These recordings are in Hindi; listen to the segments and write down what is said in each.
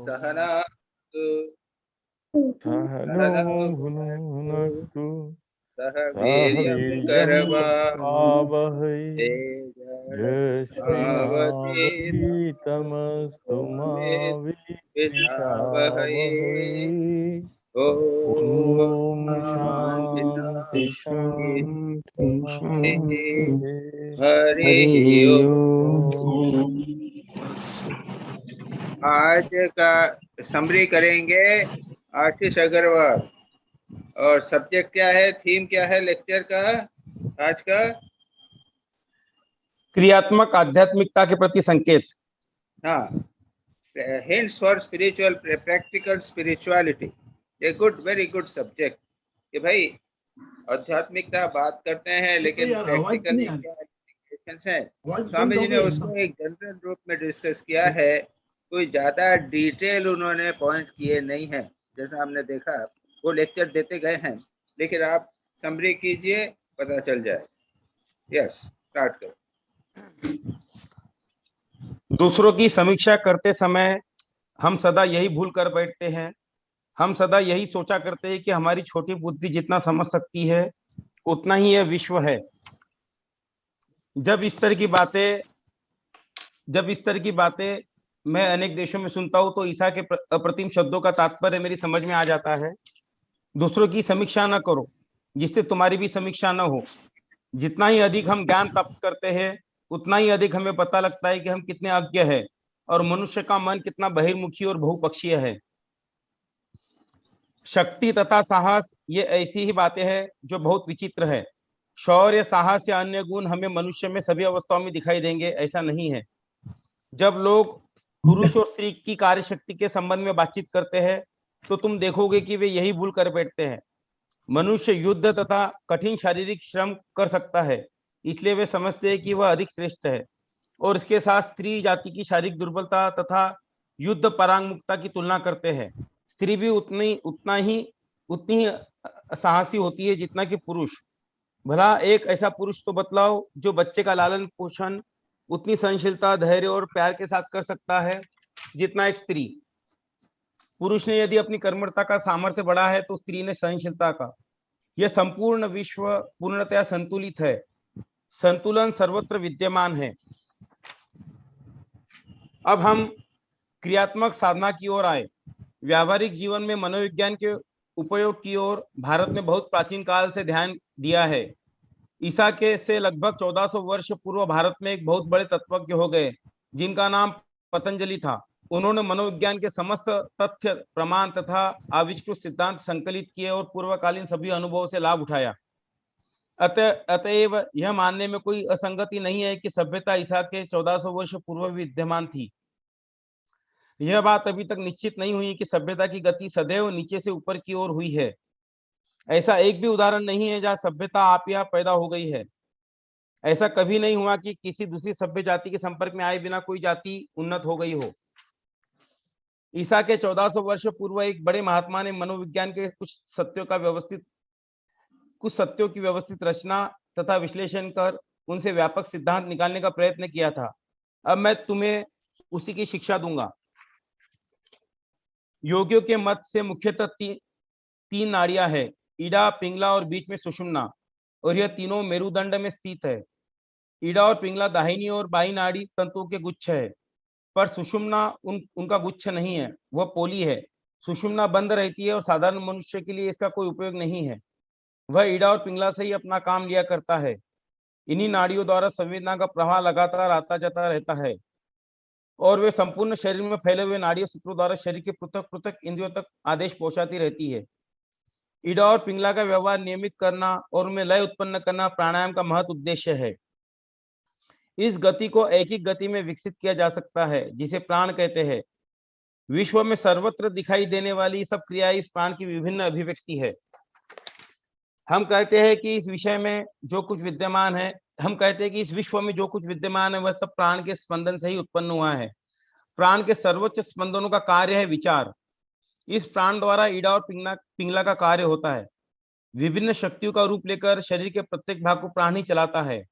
सहनातु सहनो भुनक्तु सह सह वीर्यं वीर्यं करवावहै करवावहै तेजस्विनावधीतमस्तु तेजस्विनावधीतमस्तु मा विद्विषावहै। विद्विषावहै। ओम ओम शांति शांति शांति शांति शांति। शांति। हरि ओम। आज का समरी करेंगे आशीष अग्रवाल। और सब्जेक्ट क्या है, थीम क्या है लेक्चर का आज का? क्रियात्मक आध्यात्मिकता के प्रति संकेत। हाँ, hints for spiritual practical spirituality. A good, very good subject. कि भाई आध्यात्मिकता बात करते हैं लेकिन प्रैक्टिकली क्या implications है। स्वामी जी ने उसको एक जनरल रूप में डिस्कस किया है, कोई ज्यादा डिटेल उन्होंने पॉइंट किए नहीं है। जैसा हमने देखा वो लेक्चर देते गए हैं, लेकिन आप समरी कीजिए, पता चल जाए। यस, स्टार्ट करो। दूसरों की समीक्षा करते समय हम सदा यही भूल कर बैठते हैं। हम सदा यही सोचा करते हैं कि हमारी छोटी बुद्धि जितना समझ सकती है उतना ही यह विश्व है। जब इस तरह की बातें मैं अनेक देशों में सुनता हूं तो ईसा के अप्रतिम शब्दों का तात्पर्य मेरी समझ में आ जाता है। दूसरों की समीक्षा न करो जिससे तुम्हारी भी समीक्षा न हो। जितना ही अधिक हम ज्ञान प्राप्त करते हैं उतना ही अधिक हमें पता लगता है कि हम कितने अज्ञ हैं और मनुष्य का मन कितना बहिर्मुखी और बहुपक्षीय है। शक्ति तथा साहस ये ऐसी ही बातें हैं जो बहुत विचित्र है। शौर्य, साहस या अन्य गुण हमें मनुष्य में सभी अवस्थाओं में दिखाई देंगे, ऐसा नहीं है। जब लोग पुरुष और स्त्री की कार्य शक्ति के संबंध में बातचीत करते हैं तो तुम देखोगे कि वे यही भूल कर बैठते हैं। मनुष्य युद्ध तथा कठिन शारीरिक श्रम कर सकता है, इसलिए वे समझते हैं कि वह अधिक श्रेष्ठ है, और इसके साथ स्त्री जाति की शारीरिक दुर्बलता तथा युद्ध परांगमुखता की तुलना करते हैं। स्त्री भी उतनी ही साहसी होती है जितना कि पुरुष। भला एक ऐसा पुरुष तो बतलाओ जो बच्चे का लालन पोषण उतनी सहनशीलता, धैर्य और प्यार के साथ कर सकता है जितना एक स्त्री। पुरुष ने यदि अपनी कर्मठता का सामर्थ्य बढ़ा है तो स्त्री ने सहनशीलता का। यह संपूर्ण विश्व पूर्णतया संतुलित है। संतुलन सर्वत्र विद्यमान है। अब हम क्रियात्मक साधना की ओर आए। व्यावहारिक जीवन में मनोविज्ञान के उपयोग की ओर भारत ने बहुत प्राचीन काल से ध्यान दिया है। ईसा के से लगभग 1400 वर्ष पूर्व भारत में एक बहुत बड़े तत्वज्ञ हो गए जिनका नाम पतंजलि था। उन्होंने मनोविज्ञान के समस्त तथ्य, प्रमाण तथा आविष्कृत सिद्धांत संकलित किए और पूर्वकालीन सभी अनुभवों से लाभ उठाया। अतएव यह मानने में कोई असंगति नहीं है कि सभ्यता ईसा के 1400 वर्ष पूर्व विद्यमान थी। यह बात अभी तक निश्चित नहीं हुई कि सभ्यता की गति सदैव नीचे से ऊपर की ओर हुई है। ऐसा एक भी उदाहरण नहीं है जहां सभ्यता आप या पैदा हो गई है। ऐसा कभी नहीं हुआ कि किसी दूसरी सभ्य जाति के संपर्क में आए बिना कोई जाति उन्नत हो गई हो। ईसा के 1400 वर्ष पूर्व एक बड़े महात्मा ने मनोविज्ञान के कुछ सत्यों की व्यवस्थित रचना तथा विश्लेषण कर उनसे व्यापक सिद्धांत निकालने का प्रयत्न किया था। अब मैं तुम्हें उसी की शिक्षा दूंगा। योगियों के मत से मुख्यतः तीन नाड़ियां हैं, ईडा, पिंगला और बीच में सुषुम्ना, और यह तीनों मेरुदंड में स्थित है। ईडा और पिंगला दाहिनी और बाई नाड़ी तंतुओं के गुच्छ है, पर सुषुम्ना उनका गुच्छ नहीं है, वह पोली है। सुषुम्ना बंद रहती है और साधारण मनुष्य के लिए इसका कोई उपयोग नहीं है। वह ईडा और पिंगला से ही अपना काम लिया करता है। इन्हीं नाड़ियों द्वारा संवेदना का प्रवाह लगातार आता जाता रहता है और वे संपूर्ण शरीर में फैले हुए नाड़ियों सूत्रों द्वारा शरीर के पृथक पृथक इंद्रियों तक आदेश पहुंचाती रहती है। ईडा और पिंगला का व्यवहार नियमित करना और उनमें लय उत्पन्न करना प्राणायाम का महत्व उद्देश्य है। इस गति को एक ही गति में विकसित किया जा सकता है जिसे प्राण कहते हैं। विश्व में सर्वत्र दिखाई देने वाली सब क्रिया इस प्राण की विभिन्न अभिव्यक्ति है। हम कहते हैं कि इस विषय में जो कुछ विद्यमान है, हम कहते हैं कि इस विश्व में जो कुछ विद्यमान है वह सब प्राण के स्पंदन से ही उत्पन्न हुआ है। प्राण के सर्वोच्च स्पंदनों का कार्य है विचार। इस प्राण द्वारा ईडा और पिंगला का कार्य होता है। विभिन्न शक्तियों का रूप लेकर शरीर के प्रत्येक भाग को प्राण ही चलाता है।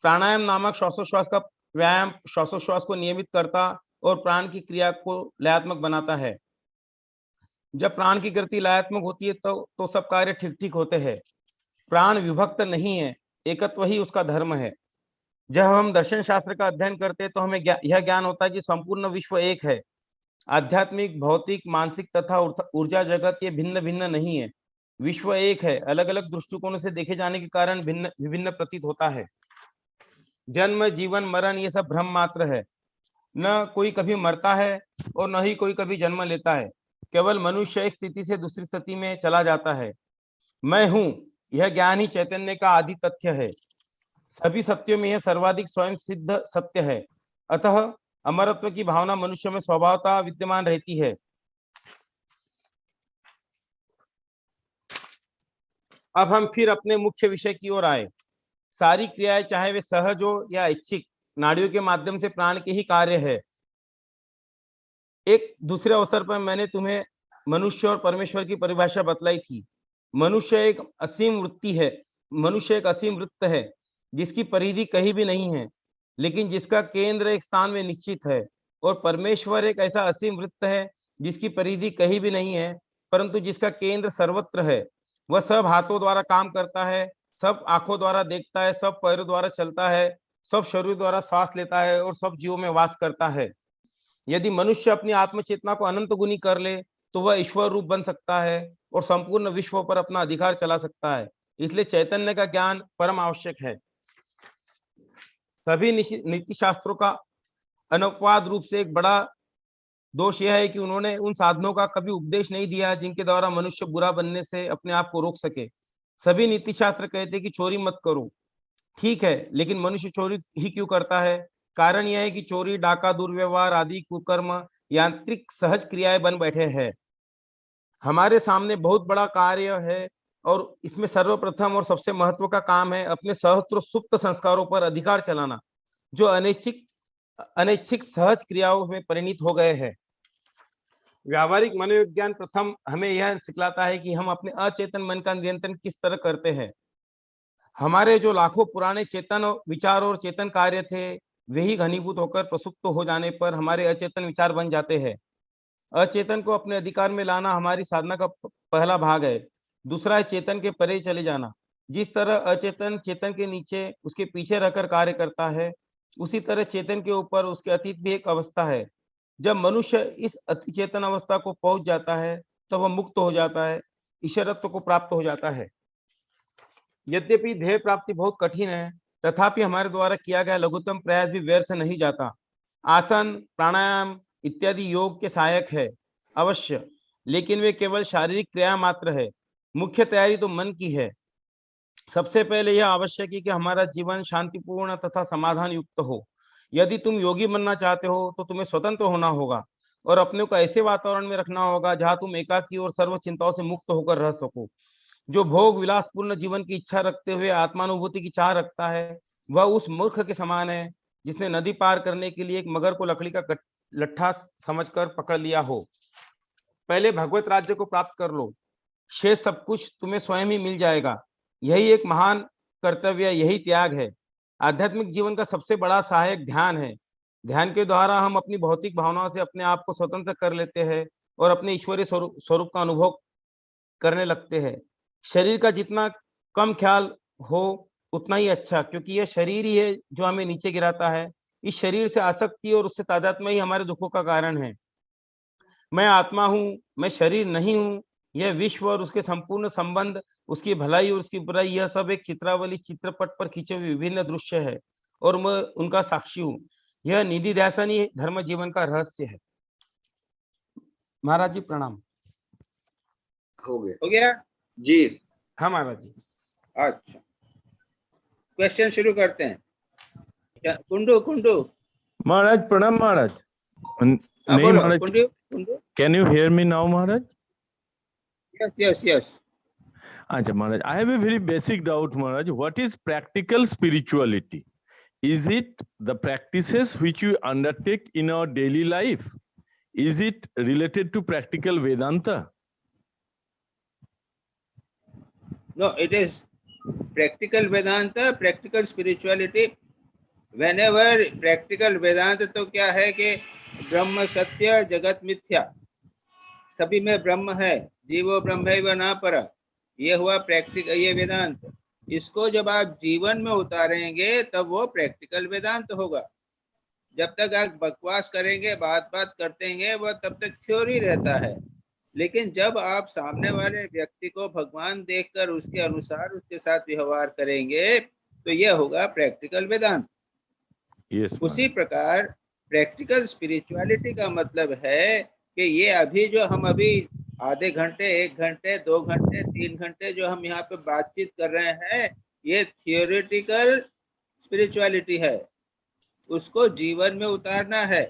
प्राणायाम नामक श्वासोश्वास का व्यायाम श्वासोश्वास को नियमित करता और प्राण की क्रिया को लयात्मक बनाता है। जब प्राण की गति लयात्मक होती है तो सब कार्य ठीक ठीक होते हैं। प्राण विभक्त नहीं है, एकत्व ही उसका धर्म है। जब हम दर्शन शास्त्र का अध्ययन करते हैं तो हमें यह ज्ञान होता है कि संपूर्ण विश्व एक है। आध्यात्मिक, भौतिक, मानसिक तथा ऊर्जा जगत ये भिन्न भिन्न नहीं है। विश्व एक है, अलग अलग दृष्टिकोणों से देखे जाने के कारण भिन्न विभिन्न प्रतीत होता है। जन्म, जीवन, मरण ये सब भ्रम मात्र है। न कोई कभी मरता है और न ही कोई कभी जन्म लेता है। केवल मनुष्य एक स्थिति से दूसरी स्थिति में चला जाता है। मैं हूं, यह ज्ञान ही चैतन्य का आदि तथ्य है। सभी सत्यों में यह सर्वाधिक स्वयं सिद्ध सत्य है। अतः अमरत्व की भावना मनुष्य में स्वभावतः विद्यमान रहती है। अब हम फिर अपने मुख्य विषय की ओर आए। सारी क्रियाएं, चाहे वे सहज हो या इच्छिक, नाड़ियों के माध्यम से प्राण के ही कार्य है। एक दूसरे अवसर पर मैंने तुम्हें मनुष्य और परमेश्वर की परिभाषा बतलाई थी। मनुष्य एक असीम वृत्ति है, मनुष्य एक असीम वृत्त है जिसकी परिधि कहीं भी नहीं है, लेकिन जिसका केंद्र एक स्थान में निश्चित है। और परमेश्वर एक ऐसा असीम वृत्त है जिसकी परिधि कहीं भी नहीं है, परंतु जिसका केंद्र सर्वत्र है। वह सब हाथों द्वारा काम करता है, सब आंखों द्वारा देखता है, सब पैरों द्वारा चलता है, सब शरीर द्वारा श्वास लेता है और सब जीवों में वास करता है। यदि मनुष्य अपनी आत्मचेतना को अनंत गुनी कर ले तो वह ईश्वर रूप बन सकता है और संपूर्ण विश्व पर अपना अधिकार चला सकता है। इसलिए चैतन्य का ज्ञान परम आवश्यक है। सभी नीति शास्त्रों का अनुपवाद रूप से एक बड़ा दोष यह है कि उन्होंने उन साधनों का कभी उपदेश नहीं दिया जिनके द्वारा मनुष्य बुरा बनने से अपने आप को रोक सके। सभी नीति शास्त्र कहते हैं कि चोरी मत करो, ठीक है, लेकिन मनुष्य चोरी ही क्यों करता है? कारण यह है कि चोरी, डाका, दुर्व्यवहार आदि कुकर्म यांत्रिक सहज क्रियाएं बन बैठे हैं। हमारे सामने बहुत बड़ा कार्य है और इसमें सर्वप्रथम और सबसे महत्व का काम है अपने सहस्त्र सुप्त संस्कारों पर अधिकार चलाना, जो अनैच्छिक सहज क्रियाओं में परिणित हो गए हैं। व्यावहारिक मनोविज्ञान प्रथम हमें यह सिखलाता है कि हम अपने अचेतन मन का नियंत्रण किस तरह करते हैं। हमारे जो लाखों पुराने चेतन विचार और चेतन कार्य थे, वे ही घनीभूत होकर प्रसुप्त हो जाने पर हमारे अचेतन विचार बन जाते हैं। अचेतन को अपने अधिकार में लाना हमारी साधना का पहला भाग है। दूसरा है चेतन के परे चले जाना। जिस तरह अचेतन चेतन के नीचे, उसके पीछे रहकर कार्य करता है, उसी तरह चेतन के ऊपर उसके अतीत भी एक अवस्था है। जब मनुष्य इस अति चेतन अवस्था को पहुंच जाता है तो वह मुक्त हो जाता है, ईश्वरत्व को प्राप्त हो जाता है। यद्यपि ध्येय प्राप्ति बहुत कठिन है, तथापि हमारे द्वारा किया गया लघुत्तम प्रयास भी व्यर्थ नहीं जाता। आसन, प्राणायाम इत्यादि योग के सहायक है अवश्य, लेकिन वे केवल शारीरिक क्रिया मात्र है। मुख्य तैयारी तो मन की है। सबसे पहले यह आवश्यक है कि हमारा जीवन शांतिपूर्ण तथा समाधान युक्त हो। यदि तुम योगी बनना चाहते हो तो तुम्हें स्वतंत्र होना होगा और अपने को ऐसे वातावरण में रखना होगा जहां तुम एकाकी और सर्व चिंताओं से मुक्त होकर रह सको। जो भोग विलासपूर्ण जीवन की इच्छा रखते हुए आत्मानुभूति की चाह रखता है, वह उस मूर्ख के समान है जिसने नदी पार करने के लिए एक मगर को लकड़ी का लट्ठा समझकर पकड़ लिया हो। पहले भगवत राज्य को प्राप्त कर लो, शेष सब कुछ तुम्हें स्वयं ही मिल जाएगा। यही एक महान कर्तव्य, यही त्याग है। आध्यात्मिक जीवन का सबसे बड़ा सहायक ध्यान है। ध्यान के द्वारा हम अपनी भौतिक भावनाओं से अपने आप को स्वतंत्र कर लेते हैं और अपने ईश्वरीय स्वरूप का अनुभव करने लगते हैं। शरीर का जितना कम ख्याल हो उतना ही अच्छा, क्योंकि यह शरीर ही है जो हमें नीचे गिराता है। इस शरीर से आसक्ति और उससे तादात्म्य ही हमारे दुखों का कारण है। मैं आत्मा हूँ, मैं शरीर नहीं हूँ। यह विश्व और उसके संपूर्ण संबंध, उसकी भलाई और उसकी बुराई, यह सब एक चित्रावली, चित्रपट पर खींचे हुए विभिन्न दृश्य है और मैं उनका साक्षी हूँ। यह निधि ध्यासन ही धर्म जीवन का रहस्य है। महाराज जी प्रणाम। हो गया जी? हाँ महाराज जी। अच्छा, क्वेश्चन शुरू करते हैं। कुंडू महाराज प्रणाम महाराज। नहीं Maharaj, Kundu, can you hear me now Maharaj? Yes. अच्छा Maharaj, I have a very basic doubt Maharaj. What is practical spirituality? Is it the practices which you undertake in our daily life? Is it related to practical Vedanta? No, it is practical Vedanta, practical spirituality. Whenever practical Vedanta तो क्या है कि ब्रह्म सत्य जगत मिथ्या, सभी में ब्रह्म है, जीवो ब्रह्मैव न पर, ये हुआ प्रैक्टिकल, ये वेदांत। इसको जब आप जीवन में उतारेंगे तब वो प्रैक्टिकल वेदांत होगा। जब तक आप बकवास करेंगे, बात करते हैं, वह तब तक थ्योरी रहता है। लेकिन जब आप सामने वाले व्यक्ति को भगवान देखकर उसके अनुसार उसके साथ व्यवहार करेंगे तो यह होगा प्रैक्टिकल वेदांत। उसी प्रकार प्रैक्टिकल स्पिरिचुअलिटी का मतलब है कि ये अभी जो हम अभी आधे घंटे, 1 घंटे, 2 घंटे, 3 घंटे जो हम यहाँ पे बातचीत कर रहे हैं, ये थियोरेटिकल स्पिरिचुअलिटी है। उसको जीवन में उतारना है,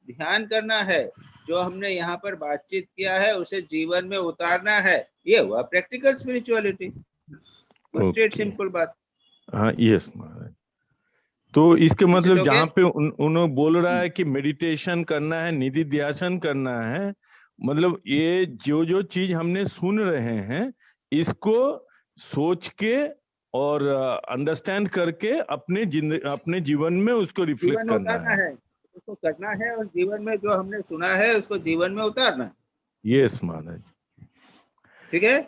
ध्यान करना है। जो हमने यहाँ पर बातचीत किया है उसे जीवन में उतारना है, ये हुआ प्रैक्टिकल स्पिरिचुअलिटी। स्ट्रेट सिंपल बात। हाँ, यस महाराज। तो इसके मतलब जहाँ पे उन्होंने बोल रहा है कि मेडिटेशन करना है, निधि ध्यान करना है, मतलब ये जो चीज हमने सुन रहे हैं इसको सोच के और अंडरस्टैंड करके अपने जीवन में उसको रिफ्लेक्ट करना है, उसको करना है, और जीवन में जो हमने सुना है उसको जीवन में उतारना है। यस महाराज। ठीक है,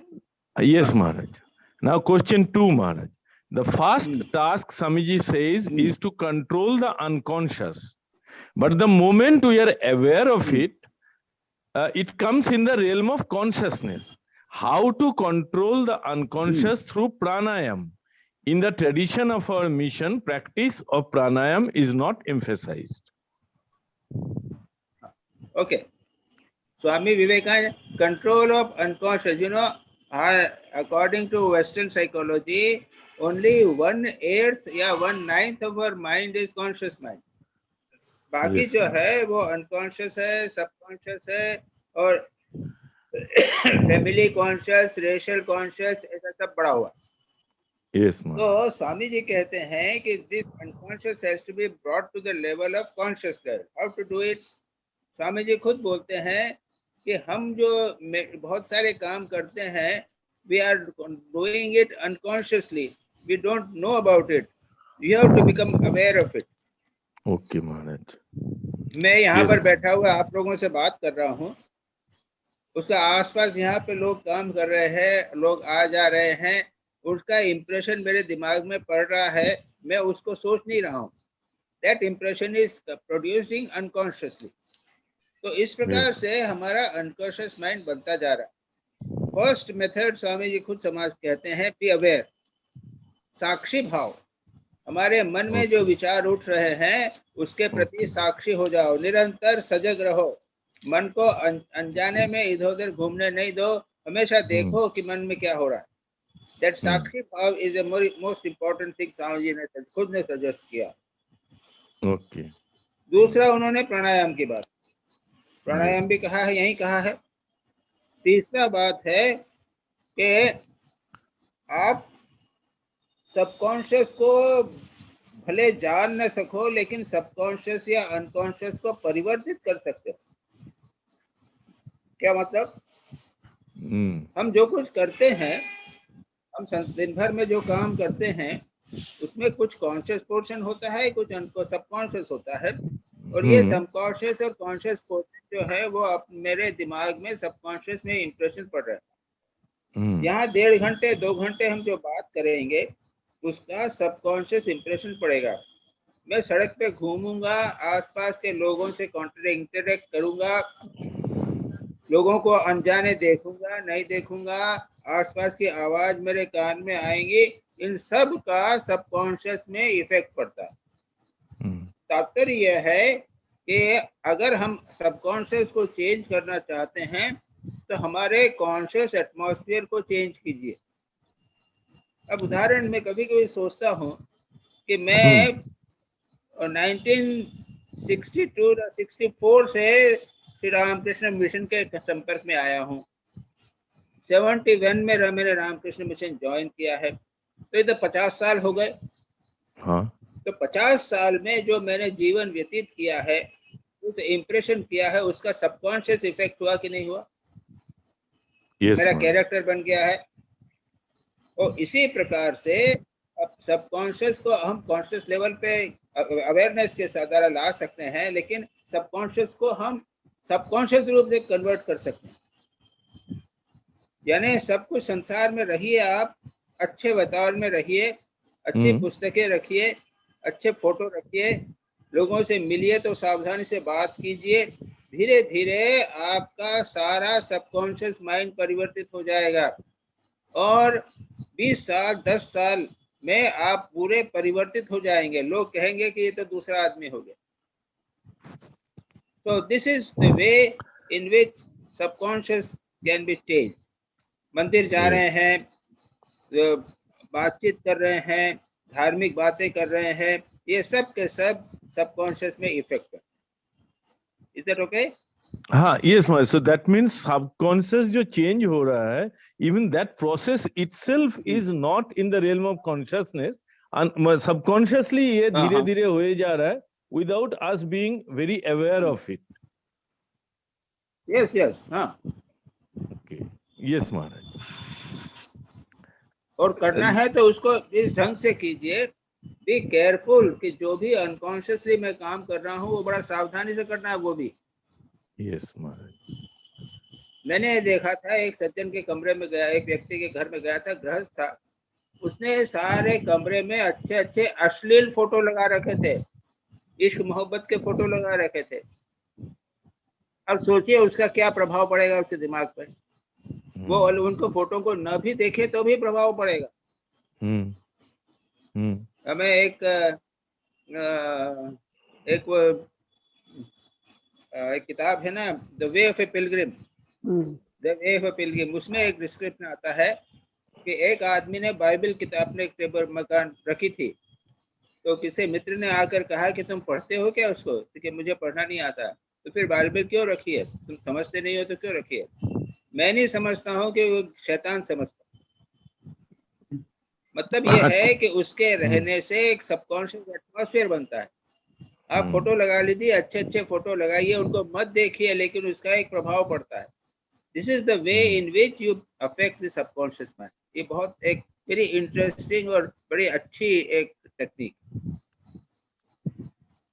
yes Maharaj. Now question 2 Maharaj. The first task, Swamiji says, is to control the unconscious. But the moment we are aware of it, it comes in the realm of consciousness. How to control the unconscious through pranayam? In the tradition of our mission, practice of pranayam is not emphasized. Okay. Swami Vivekananda, control of unconscious, according to Western psychology, only 1/8 या 1/9 of our mind is conscious mind. बाकी जो है वो अनकॉन्शियस है, सबकॉन्शियस है, और फैमिली कॉन्शियस, रेशियल कॉन्शियस, ऐसा सब बड़ा हुआ। तो स्वामी जी कहते हैं कि this unconscious has to be brought to the level of consciousness. How to do it? Swami ji खुद बोलते हैं कि हम जो बहुत सारे काम करते हैं, we are doing it unconsciously, we don't know about it, you have to become aware of it. Okay Maharaj. मैं यहाँ पर बैठा हुआ आप लोगों से बात कर रहा हूँ, उसका आसपास यहाँ पे लोग काम कर रहे हैं, लोग आ जा रहे हैं, उसका इंप्रेशन मेरे दिमाग में पड़ रहा है, मैं उसको सोच नहीं रहा हूँ। That impression is producing unconsciously. तो इस प्रकार से हमारा अनकॉन्शियस माइंड बनता जा रहा है। फर्स्ट मेथड स्वामी जी खुद समाज कहते हैं, बी अवेयर, साक्षी भाव। हमारे मन में जो विचार उठ रहे हैं उसके प्रति साक्षी हो जाओ, निरंतर सजग रहो, मन को अनजाने में इधर उधर घूमने नहीं दो, हमेशा देखो कि मन में क्या हो रहा है। That sakshi bhav is the most important thing, Swami ji ने खुद ने सजेस्ट किया। ओके। दूसरा उन्होंने प्राणायाम की बात, प्राणायाम भी कहा है, यही कहा है। तीसरा बात है कि आप सबकॉन्शियस को भले जान न सको, लेकिन सबकॉन्शियस या अनकॉन्शियस को परिवर्तित कर सकते हो। क्या मतलब? हम जो कुछ करते हैं, हम दिन भर में जो काम करते हैं उसमें कुछ कॉन्शियस पोर्शन होता है, कुछ सबकॉन्शियस होता है, और ये सबकॉन्शियस और कॉन्शियस पोर्शन जो है वो मेरे दिमाग में सबकॉन्शियस में इंप्रेशन पड़ रहा है। यहाँ 1.5 घंटे 2 घंटे हम जो बात करेंगे उसका सबकॉन्शियस इंप्रेशन पड़ेगा। मैं सड़क पे घूमूंगा, आसपास के लोगों से इंटरेक्ट करूंगा, लोगों को अनजाने देखूंगा नहीं देखूंगा, आसपास की आवाज मेरे कान में आएंगी, इन सब का सबकॉन्शियस में इफेक्ट पड़ता है। तात्पर्य यह है कि अगर हम सबकॉन्शियस को चेंज करना चाहते हैं तो हमारे कॉन्शियस एटमॉस्फेयर को चेंज कीजिए। अब उदाहरण में कभी कभी सोचता हूँ कि मैं 1962 या 64 से श्री रामकृष्ण मिशन के संपर्क में आया हूँ। 71 में मैंने रामकृष्ण मिशन ज्वाइन किया है, तो ये तो 50 साल हो गए। हाँ। तो 50 साल में जो मैंने जीवन व्यतीत किया है, उस इम्प्रेशन किया है, उसका सबकॉन्शियस इफेक्ट हुआ कि नहीं हुआ? मेरा कैरेक्टर बन गया है। और इसी प्रकार से अब सबकॉन्शियस को हम कॉन्शियस लेवल पे अवेयरनेस के द्वारा ला सकते हैं, लेकिन सबकॉन्शियस को हम सबकॉन्शियस रूप से कन्वर्ट कर सकते हैं। यानी सब कुछ संसार में रहिए, आप अच्छे वातावरण में रहिए, अच्छी पुस्तकें रखिए, अच्छे फोटो रखिए, लोगों से मिलिए तो सावधानी से बात कीजिए। धीरे धीरे आपका सारा सबकॉन्शियस माइंड परिवर्तित हो जाएगा और 20 साल 10 साल में आप पूरे परिवर्तित हो जाएंगे। लोग कहेंगे कि ये तो दूसरा आदमी हो गया। तो this is the way in which subconscious can be change. मंदिर जा रहे हैं, बातचीत कर रहे हैं, धार्मिक बातें कर रहे हैं, ये सब के सब सबकॉन्शियस में इफेक्ट है। Is that okay? हाँ, yes, so that means subconscious जो change हो रहा है, even that process itself is not in the realm of consciousness, and subconsciously ये धीरे धीरे होए जा रहा है without us being very aware of it. Yes, yes, हाँ। Okay, yes महाराज। और करना है तो उसको इस ढंग से कीजिए, बी केयरफुल कि जो भी अनकॉन्शियसली मैं काम कर रहा हूँ वो बड़ा सावधानी से करना है वो भी। Yes महाराज। मैंने देखा था, एक सज्जन के कमरे में गया, एक व्यक्ति के घर में गया था, गृहस्थ था, उसने सारे कमरे में अच्छे अच्छे अश्लील फोटो लगा रखे थे, इश्क मोहब्बत के फोटो लगा रखे थे। अब सोचिए उसका क्या प्रभाव पड़ेगा उसके दिमाग पर। वो उनको फोटो को न भी देखे तो भी प्रभाव पड़ेगा। हमें एक किताब है ना, the way of A Pilgrim, the way of A Pilgrim, उसमें एक डिस्क्रिप्शन आता है कि एक आदमी ने बाइबल किताब अपने टेबल मकान रखी थी, तो किसी मित्र ने आकर कहा कि तुम पढ़ते हो क्या उसको? तो कि मुझे पढ़ना नहीं आता। तो फिर बाइबल क्यों रखी है? तुम समझते नहीं हो तो क्यों रखी है? मैं नहीं समझता हूँ कि वो शैतान समझता। मतलब ये है कि उसके रहने से एक सबकॉन्शियस एटमॉस्फेयर बनता है। आप फोटो लगा लीजिए, अच्छे अच्छे फोटो लगाइए, उनको मत देखिए, लेकिन उसका एक प्रभाव पड़ता है। This is the way in which you affect the subconscious mind. ये बहुत एक वेरी इंटरेस्टिंग और बड़ी अच्छी एक टेक्निक।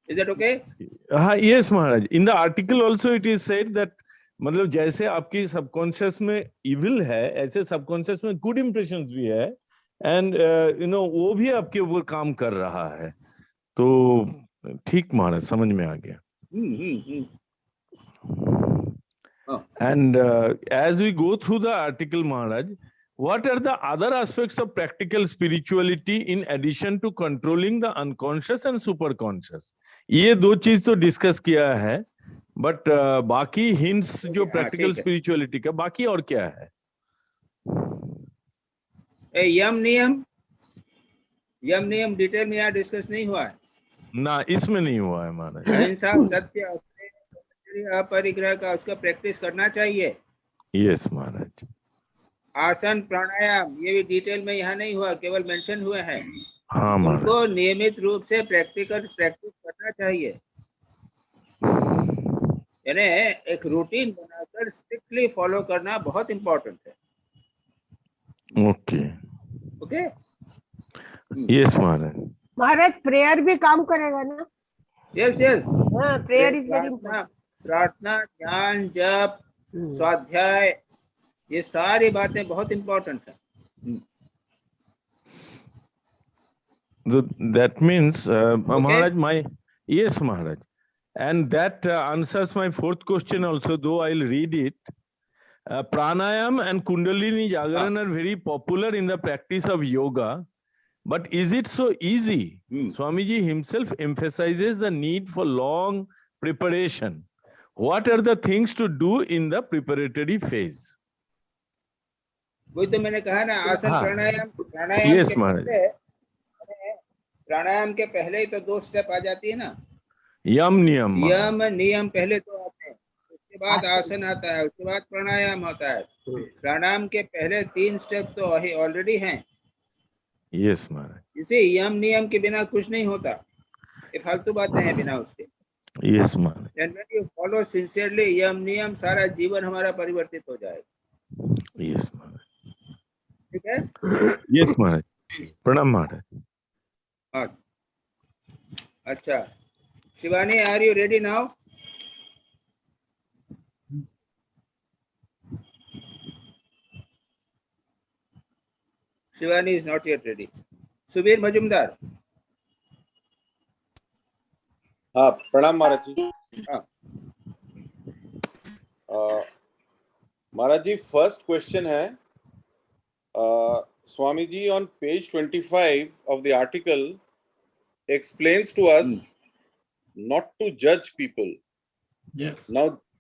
Is that okay? हाँ, yes Maharaj. In the article also it is said that मतलब जैसे आपकी सबकॉन्शियस में इविल है, ऐसे सबकॉन्शियस में गुड इंप्रेशंस भी है, एंड वो भी आपके ऊपर काम कर रहा है। तो ठीक महाराज, समझ में आ गया। And as we go through the article Maharaj, what are the other aspects of practical spirituality in addition to controlling the unconscious and superconscious? ये दो चीज तो डिस्कस किया है, बट बाकी हिंट्स जो प्रैक्टिकल स्पिरिचुअलिटी का बाकी और क्या है? यम नियम डिटेल में यहाँ डिस्कस नहीं हुआ है ना, इसमें नहीं हुआ है महाराज। अहिंसा, सत्य, अपरिग्रह का उसका प्रैक्टिस करना चाहिए। यस महाराज। आसन, प्राणायाम, ये भी डिटेल में यहाँ नहीं हुआ, केवल मेंशन हुए हैं। हाँ महाराज। उनको नियमित रूप से प्रैक्टिस करना चाहिए। यानी एक रूटीन बनाकर स्ट्रिक्टली फॉलो करना बहुत इम्पोर्टेंट है। ओके ओके, यस महाराज। महाराज प्रेयर भी काम करेगा ना? Yes yes, prayer is very important. प्रार्थना, ध्यान, जप, स्वाध्याय, ये सारी बातें बहुत इम्पोर्टेंट है। That means Maharaj, yes Maharaj, and that answers my fourth question also, though I'll read it. Pranayam and Kundalini Jagaran are very popular in the practice of yoga, but is it so easy? Swamiji himself emphasizes the need for long preparation. What are the things to do in the preparatory phase? वही तो मैंने कहा ना, आसन, प्राणायाम yes, प्राणायाम के पहले ही तो 2 स्टेप आ जाती है ना, यम नियम पहले तो आते हैं, उसके बाद आसन आता है, उसके बाद प्राणायाम होता है। प्राणायाम के पहले 3 स्टेप्स तो ऑलरेडी हैं। यस महाराज। इसे यम नियम के बिना कुछ नहीं होता, ये फालतू बातें हैं बिना उसके। Yes Maharaj. And when you follow sincerely yama niyama, सारा जीवन हमारा परिवर्तित हो जाएगा। यस महाराज। ठीक है? यस महाराज। प्रणाम महाराज। हाँ, अच्छा Shivani, are you ready now? Shivani is not yet ready. Subir Majumdar. हाँ प्रणाम महाराज जी। हाँ, महाराज जी फर्स्ट क्वेश्चन है, Swami ji on page 25 of the article explains to us not to judge people. Yes.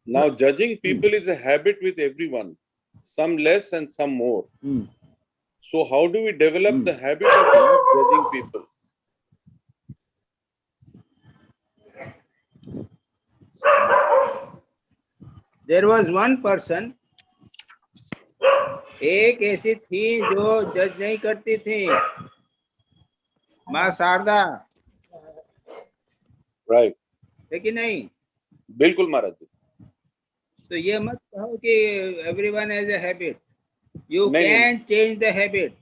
Now judging people is a habit with everyone, some less and some more. So how do we develop the habit of not judging people? There was one person, एक ऐसी थी जो जज नहीं करती थी, माँ शारदा, Right. है कि नहीं? बिल्कुल महाराज जी। तो ये मत कहो कि everyone has a habit. You नहीं, can change the habit.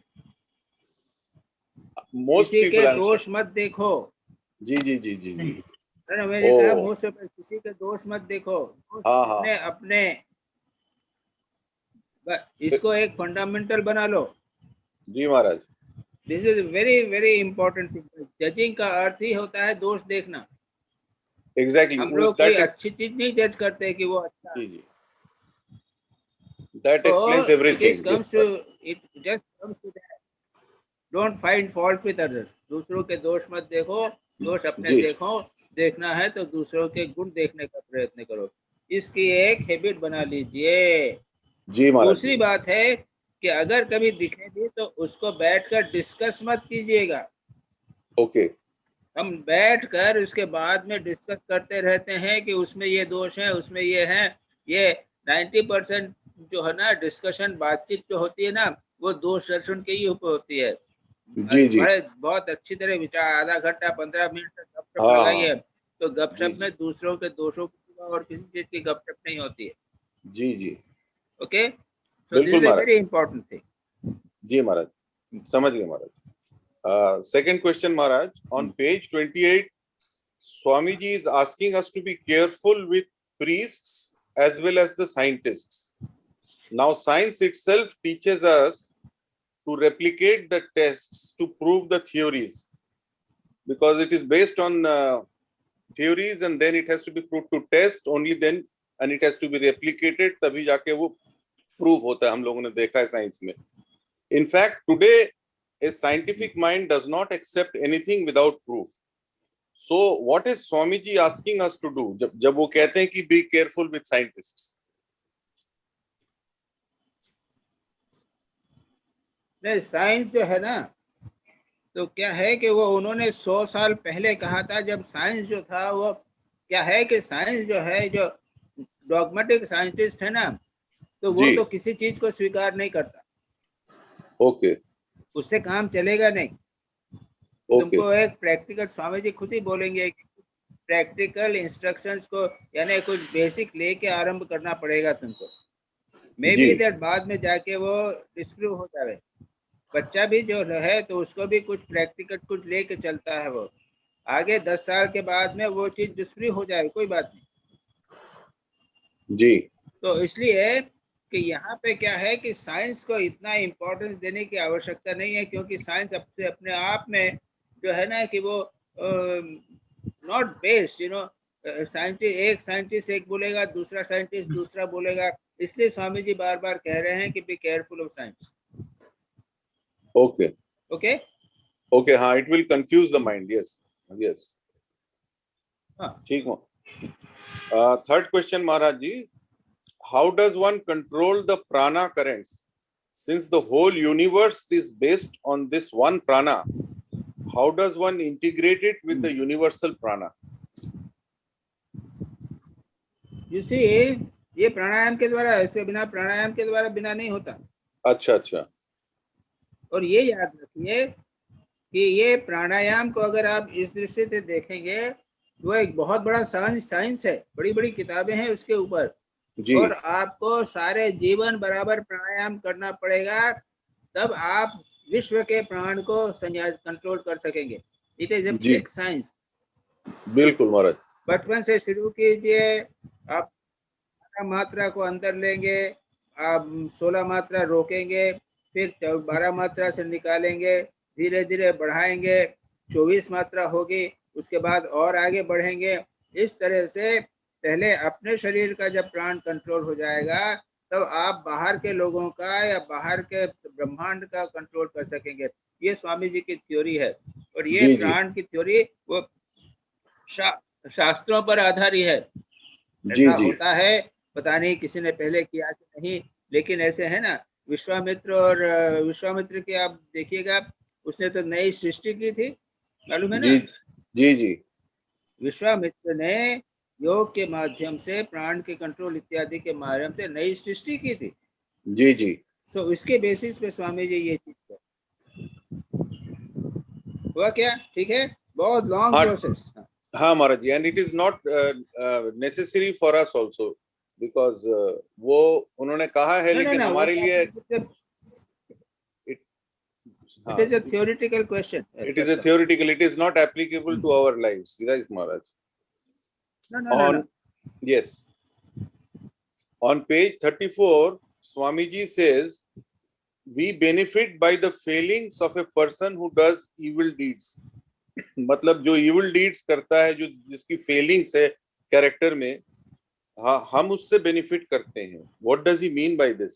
Most किसी people के are- दोष मत देखो। जी जी जी जी जी। है ना, मैंने ओ। कहा most people, किसी के दोष मत देखो, हाँ हाँ अपने अपने, इसको एक फंडामेंटल बना लो। जी Maharaj. This is very very important thing. Judging का अर्थ ही होता है दोष देखना। Exactly. हम लोग कोई अच्छी चीज नहीं जज करते कि वो अच्छा है। जी जी। That explains everything. It just comes to that. Don't find fault with others. दूसरों के दोष मत देखो, दोष अपने जी। देखो। देखना है तो दूसरों के गुण देखने का प्रयत्न करो। इसकी एक हैबिट बना लीजिए। जी महाराज। दूसरी बात है कि अगर कभी दिखे भी तो उसको बैठकर डिस्कस मत कीजिएगा। ओके। हम बैठकर उसके बाद में डिस्कस करते रहते हैं कि उसमें ये दोष है, उसमें ये है। ये 90% जो है ना डिस्कशन, बातचीत जो होती है ना, वो दोष दर्शन के ही ऊपर होती है। जी जी। बड़े बहुत अच्छी तरह विचार, आधा घंटा 15 मिनट तक गपशप हाँ, लगाइए, तो जी, गपशप जी। में दूसरों के दोषों की और किसी चीज की गपशप नहीं होती है। जी जी। Okay, so this is a very important thing. जी महाराज, समझ गए महाराज। Second question Maharaj, on page 28 Swamiji is asking us to be careful with priests as well as the scientists. Now science itself teaches us to replicate the tests to prove the theories, because it is based on theories and then it has to be proved to test only then, and it has to be replicated, तभी जाके वो prove होता है। हम लोगों ने देखा है साइंस में। In fact, today a scientific mind does not accept anything without proof. So what is Swamiji asking us to do जब वो कहते हैं कि be careful with scientists? नहीं, साइंस जो है ना, तो क्या है कि वो उन्होंने 100 साल पहले कहा था। जब साइंस जो था वो क्या है कि साइंस जो है, जो डॉगमेटिक साइंटिस्ट है ना, तो वो तो किसी चीज को स्वीकार नहीं करता। ओके। उससे काम चलेगा नहीं। तुमको एक प्रैक्टिकल, स्वामी जी खुद ही बोलेंगे कि प्रैक्टिकल इंस्ट्रक्शंस को यानी कुछ बेसिक लेके आरंभ करना पड़ेगा तुमको। मे बी दैट बाद में जाके वो डिस्प्रूव हो जाए। बच्चा भी जो है तो उसको भी कुछ प्रैक्टिकल कुछ लेके चलता है, वो आगे 10 साल के बाद में वो चीज डिस्प्रूव हो जाए, कोई बात नहीं जी। तो इसलिए कि यहाँ पे क्या है कि साइंस को इतना इम्पोर्टेंस देने की आवश्यकता नहीं है, क्योंकि साइंस अपने आप में जो है ना कि वो नॉट बेस्ड, यू नो, एक साइंटिस्ट एक बोलेगा, दूसरा साइंटिस्ट दूसरा बोलेगा। इसलिए स्वामी जी बार बार कह रहे हैं कि be careful of science. Okay okay okay. हाँ, it will confuse the mind. Yes yes. ठीक हो। Third question Maharaj ji, how does one control the prana currents? Since the whole universe is based on this one prana, how does one integrate it with the universal prana? You see, ये प्राणायाम के द्वारा, इसके बिना, प्राणायाम के द्वारा बिना नहीं होता। अच्छा अच्छा। और ये याद रखिए कि ये प्राणायाम को अगर आप इस दृष्टि से देखेंगे, वो एक बहुत बड़ा साइंस है, बड़ी बड़ी किताबें हैं उसके ऊपर। और आपको सारे जीवन बराबर प्राणायाम करना पड़ेगा, तब आप विश्व के प्राण को कंट्रोल कर सकेंगे। इट इज ए जी। Big science. बिल्कुल महाराज। बचपन से शुरू कीजिए, आप 12 मात्रा को अंदर लेंगे, आप 16 मात्रा रोकेंगे, फिर 12 मात्रा से निकालेंगे, धीरे धीरे बढ़ाएंगे, 24 मात्रा होगी, उसके बाद और आगे बढ़ेंगे। इस तरह से पहले अपने शरीर का जब प्राण कंट्रोल हो जाएगा, तब आप बाहर के लोगों का या बाहर के ब्रह्मांड का कंट्रोल कर सकेंगे। ये स्वामी जी की थ्योरी है, और ये जी, जी। प्राण की थ्योरी वो शास्त्रों पर आधारित है। जी, ऐसा जी। होता है, पता नहीं किसी ने पहले किया कि नहीं, लेकिन ऐसे है ना। विश्वामित्र, और विश्वामित्र की आप देखिएगा, उसने तो नई सृष्टि की थी, मालूम है ना। जी, जी, जी। विश्वामित्र ने योग के माध्यम से, प्राण के कंट्रोल इत्यादि के माध्यम से नई सृष्टि की थी। जी, जी। तो इसके बेसिस पे स्वामी जी ये चीज है। हुआ क्या? ठीक है, बहुत लॉन्ग हाँ। प्रोसेस। हाँ Maharaj ji, and it is not necessary for us also, because वो उन्होंने कहा है, लेकिन हमारे लिए it is a theoretical question. it is a theoretical, it is not applicable to our lives, right Maharaj? No. Yes, on page 34 Swamiji says we benefit by the failings of a person who does evil deeds. मतलब जो evil deeds करता है, जो जिसकी failings है character में, हम उससे benefit करते हैं. What does he mean by this?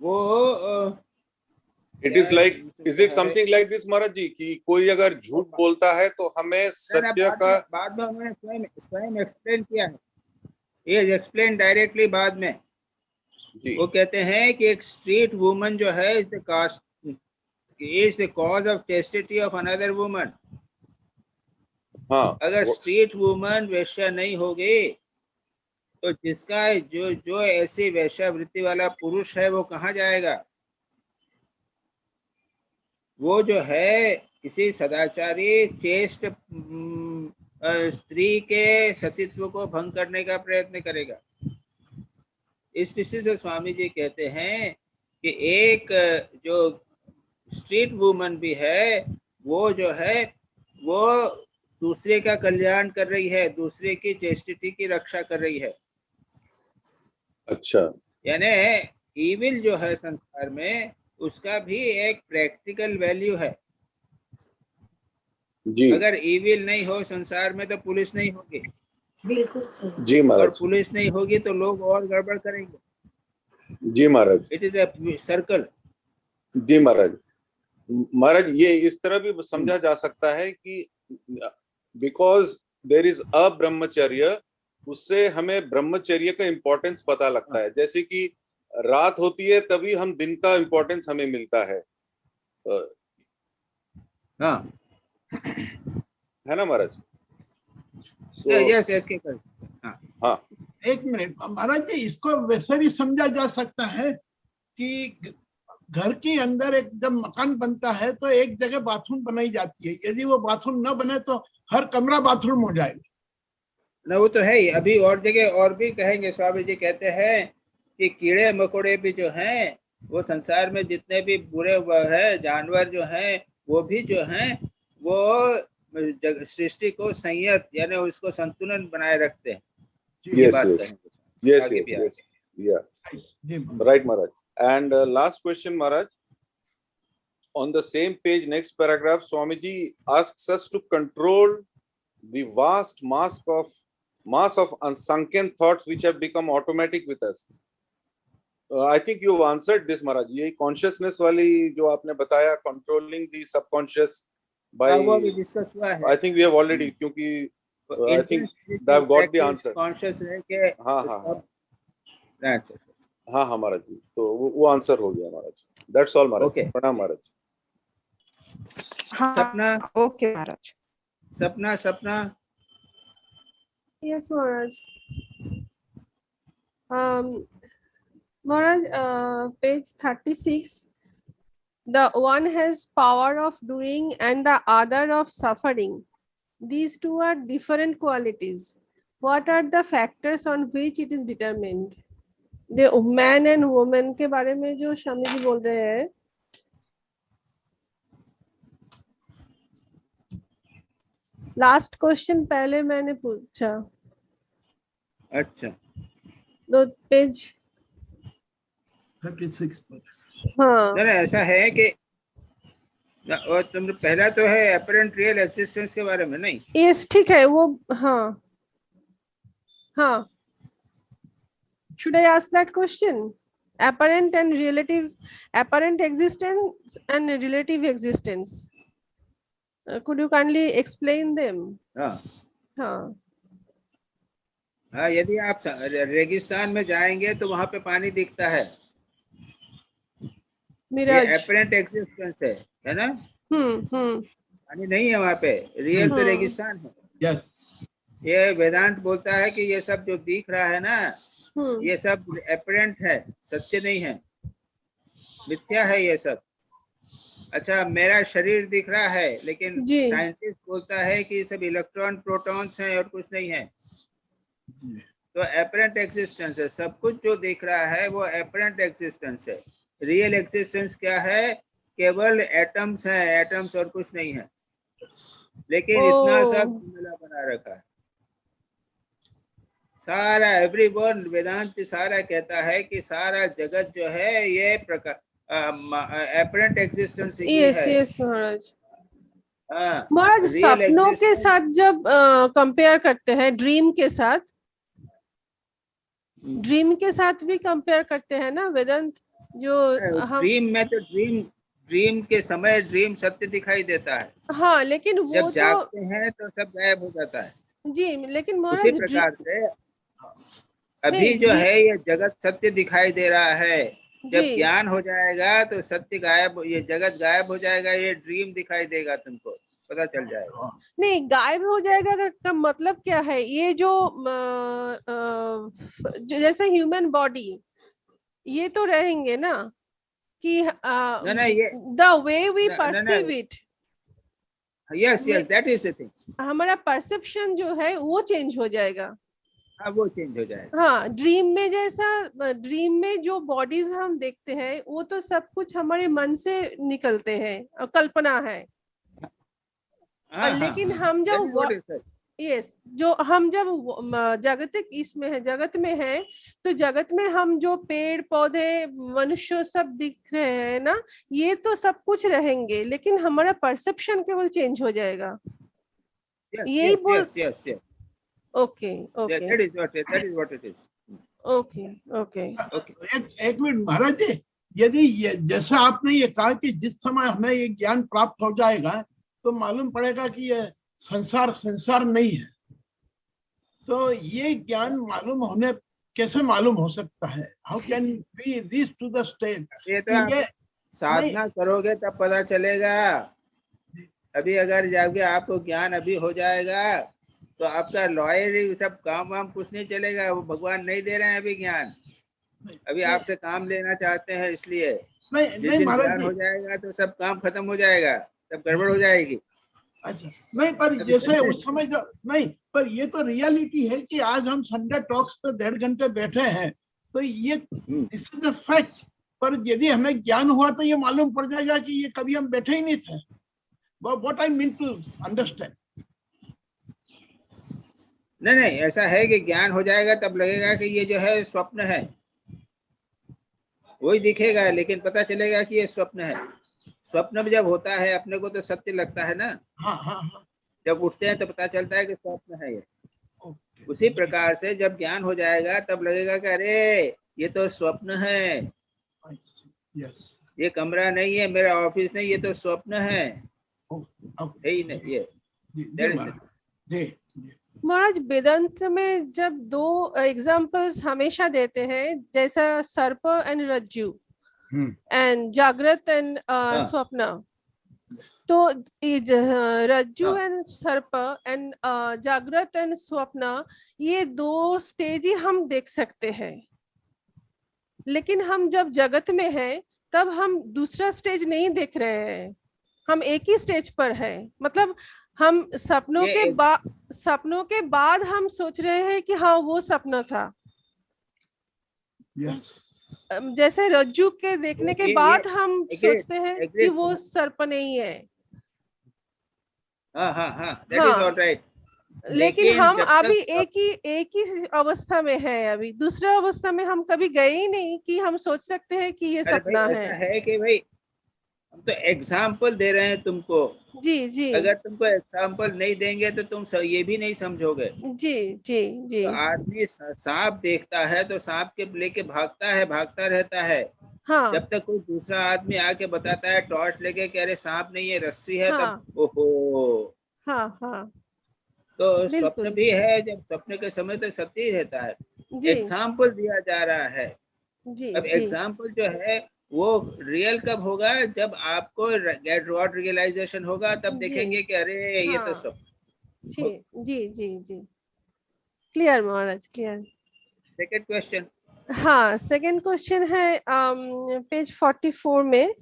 वो It is like, is it something like this महाराज जी, कि कोई अगर झूठ बोलता है तो हमें सत्य का बाद में उन्होंने स्वयं एक्सप्लेन किया है। ये एक्सप्लेन डायरेक्टली बाद में जी। वो कहते हैं कि एक स्ट्रीट वुमन जो है is the cause of chastity of another woman. हाँ, अगर स्ट्रीट वुमन वैश्या नहीं होगी, तो जिसका जो ऐसी वैश्यावृत्ति वाला पुरुष है वो कहाँ जाएगा? वो जो है किसी सदाचारी चेष्ट स्त्री के सतीत्व को भंग करने का प्रयत्न करेगा। इस दृष्टि से स्वामी जी कहते हैं कि एक जो स्ट्रीट वुमन भी है, वो जो है वो दूसरे का कल्याण कर रही है, दूसरे की चेस्टिटी की रक्षा कर रही है। अच्छा, यानी ईविल जो है संसार में, उसका भी एक प्रैक्टिकल वैल्यू है। जी। अगर ईविल नहीं हो संसार में तो पुलिस नहीं होगी। बिल्कुल सही। जी महाराज। और पुलिस नहीं होगी तो लोग और गड़बड़ करेंगे। जी Maharaj. It is a circle. जी महाराज। महाराज ये इस तरह भी समझा जा सकता है कि बिकॉज देर इज अ ब्रह्मचर्य, उससे हमें ब्रह्मचर्य का इम्पोर्टेंस पता लगता है। जैसे कि रात होती है तभी हम दिन का इम्पोर्टेंस हमें मिलता है। हाँ, है ना महाराज? यस। हाँ, एक मिनट महाराज जी, इसको वैसे भी समझा जा सकता है कि घर के अंदर एक जब मकान बनता है तो एक जगह बाथरूम बनाई जाती है। यदि वो बाथरूम न बने तो हर कमरा बाथरूम हो जाएगा ना। वो तो है ही। अभी और जगह और भी कहेंगे। स्वामी जी कहते हैं कि कीड़े मकोड़े भी जो हैं, वो संसार में जितने भी बुरे है जानवर जो हैं, वो भी जो हैं वो सृष्टि को संयत यानी उसको संतुलन बनाए रखते हैं। yes, yeah, right Maharaj. And last question Maharaj, on the same page, next paragraph, Swamiji asks us to control the vast mass of unsunken thoughts which have become automatic with us. I think you answered this Maharaj. ये consciousness वाली जो आपने बताया, controlling the subconscious by, वो भी डिस्कस हुआ है। I think we have already, क्योंकि I think I've got the answer. Conscious रह के हाँ महाराज जी, तो वो आंसर हो गया महाराज। That's all Maharaj. Okay. प्रणाम महाराज। सपना। ओके महाराज। सपना। Yes, Maharaj. Maharaj, page 36. The one has power of doing and the other of suffering. These two are different qualities. what are the factors on which it is determined? The man and woman के बारे में जो स्वामी जी बोल रहे हैं, लास्ट क्वेश्चन पहले मैंने पूछा, अच्छा, दो पेज, 36 पर। हाँ ना ऐसा है कि और तुम पहला तो है अपरेंट रियल एक्सिस्टेंस के बारे में, नहीं? यस ठीक है वो, हाँ हाँ, should I ask that question? Apparent and relative, apparent existence and relative existence. Could you kindly explain them? हाँ हाँ हाँ, यदि आप रेगिस्तान में जाएंगे तो वहां पे पानी दिखता है, ये मिराज, अपरेंट एक्सिस्टेंस है ना? हम्म, पानी नहीं है वहां पे, रियल तो रेगिस्तान है। यस, ये वेदांत बोलता है कि ये सब जो दिख रहा है ना, ये सब अपरेंट है, सत्य नहीं है, मिथ्या है ये सब। अच्छा, मेरा शरीर दिख रहा है, लेकिन जी। साइंटिस्ट बोलता है कि ये सब इलेक्ट्रॉन प्रोटॉन्स हैं और कुछ नहीं है, तो अपरेंट एक्सिस्टेंस है। सब कुछ जो दिख रहा है वो अपरेंट एक्सिस्टेंस है। रियल एक्सिस्टेंस क्या है? केवल एटम्स हैं, एटम्स और कुछ नहीं है, लेकिन इतना सब मिला बना रखा है सारा। एवरीवन, वेदांत सारा कहता है कि सारा जगत जो है ये प्रकार अपरेंट एक्सिस्टेंस ही यस है। यस महाराज। हाँ, महाराज real सपनों के existence- साथ जब कंपेयर करते हैं, ड्रीम के साथ, ड्रीम के साथ भी कंपेयर करते हैं ना वेदांत, जो हम ड्रीम में तो ड्रीम के समय ड्रीम सत्य दिखाई देता है, हाँ, लेकिन वो जब तो जागते हैं तो सब गायब हो जाता है। जी, लेकिन उसी महाराज प्रकार से अभी नहीं, जो है ये जगत सत्य दिखाई दे रहा है, जब जी ज्ञान हो जाएगा तो सत्य गायब, ये जगत गायब हो जाएगा, ये ड्रीम दिखाई देगा, तुमको पता चल जाएगा। नहीं, गायब हो जाएगा का मतलब क्या है? ये जो जैसे ह्यूमन बॉडी, ये तो रहेंगे ना कि ना ये द वे वी ना, perceive it, yes yes, that is the thing. हमारा परसेप्शन जो है वो चेंज हो जाएगा। हाँ, वो चेंज हो जाएगा। हाँ, ड्रीम में जैसा, ड्रीम में जो बॉडीज हम देखते हैं वो तो सब कुछ हमारे मन से निकलते हैं, कल्पना है। हाँ, लेकिन हाँ, हम that is what जब it said. यस, जो हम जब जागतिक इसमें है, जगत में है, तो जगत में हम जो पेड़ पौधे मनुष्य सब दिख रहे हैं ना, ये तो सब कुछ रहेंगे, लेकिन हमारा परसेप्शन केवल चेंज हो जाएगा। Yes, यही yes, बोल, yes, yes, yes. Okay okay That is what it is. Okay okay. एक मिनट महाराज जी, यदि जैसा आपने ये कहा कि जिस समय हमें ये ज्ञान प्राप्त हो जाएगा तो मालूम पड़ेगा कि ये संसार नहीं है, तो ये ज्ञान मालूम होने कैसे मालूम हो सकता है? How can we reach to the state? ये तो आप साधना करोगे तब पता चलेगा। अभी अगर जाओगे, आपको ज्ञान अभी हो जाएगा तो आपका लॉयर सब काम वाम कुछ नहीं चलेगा, वो भगवान नहीं दे रहे हैं अभी ज्ञान, अभी आपसे काम लेना चाहते हैं, इसलिए जिस दिन ज्ञान हो जाएगा तो सब काम खत्म हो जाएगा, सब गड़बड़ हो जाएगी। अच्छा, नहीं पर जैसे उस समय जो नहीं, पर ये तो रियलिटी है कि आज हम संडे टॉक्स पे 1.5 घंटे बैठे हैं, तो ये दिस इज अ फैक्ट। पर यदि हमें ज्ञान हुआ तो ये मालूम पड़ जाएगा कि ये कभी हम बैठे ही नहीं थे। What I mean to understand. नहीं, ऐसा है कि ज्ञान हो जाएगा तब लगेगा कि ये जो है स्वप्न है, वही दिखेगा, लेकिन पता चलेगा कि ये स्वप्न है। स्वप्न में जब होता है अपने को तो सत्य लगता है ना। हाँ। जब उठते हैं तो पता चलता है कि स्वप्न है ये। उसी प्रकार से जब ज्ञान हो जाएगा तब लगेगा कि अरे ये तो स्वप्न है, ये कमरा नहीं है, मेरा ऑफिस नहीं, ये तो स्वप्न है, ही नहीं ये। महाराज वेदांत में जब 2 एग्जांपल्स हमेशा देते हैं, जैसा सर्प एंड रज्जु एंड जागृत एंड स्वप्न, तो रज्जु एंड सर्प एंड जागृत एंड स्वप्न, ये 2 स्टेज ही हम देख सकते हैं, लेकिन हम जब जगत में हैं तब हम दूसरा स्टेज नहीं देख रहे हैं, हम एक ही स्टेज पर है। मतलब हम सपनों के बाद सपनों के बाद हम सोच रहे हैं कि हाँ वो सपना था। Yes. जैसे रज्जू के देखने के बाद हम agreed, सोचते हैं कि agreed. वो सर्प नहीं है। हाँ, that is all right. लेकिन हम जब अभी तक एक ही अवस्था में है। अभी दूसरा अवस्था में हम कभी गए ही नहीं कि हम सोच सकते हैं कि ये अरे सपना भाई है। ऐसा है कि भाई हम तो एग्जाम्पल दे रहे हैं तुमको। जी अगर तुमको एग्जाम्पल नहीं देंगे तो तुम ये भी नहीं समझोगे। जी तो आदमी सांप देखता है तो सांप के लेके भागता रहता है। हाँ जब तक कोई दूसरा आदमी आके बताता है टॉर्च लेके कि अरे सांप नहीं है रस्सी है, हाँ, तब ओहो। हाँ तो बिल्कुल। स्वप्न भी है, जब सपने के समय तक सत्य ही रहता है। जी एग्जाम्पल दिया जा रहा है। जी अब एग्जाम्पल जो है वो रियल कब होगा, जब आपको गेट व्हाट रियलाइजेशन होगा, तब जी, देखेंगे कि अरे ये तो हाँ, सब। जी क्लियर महाराज, क्लियर। Second question. हाँ, सेकंड क्वेश्चन है पेज 44 में।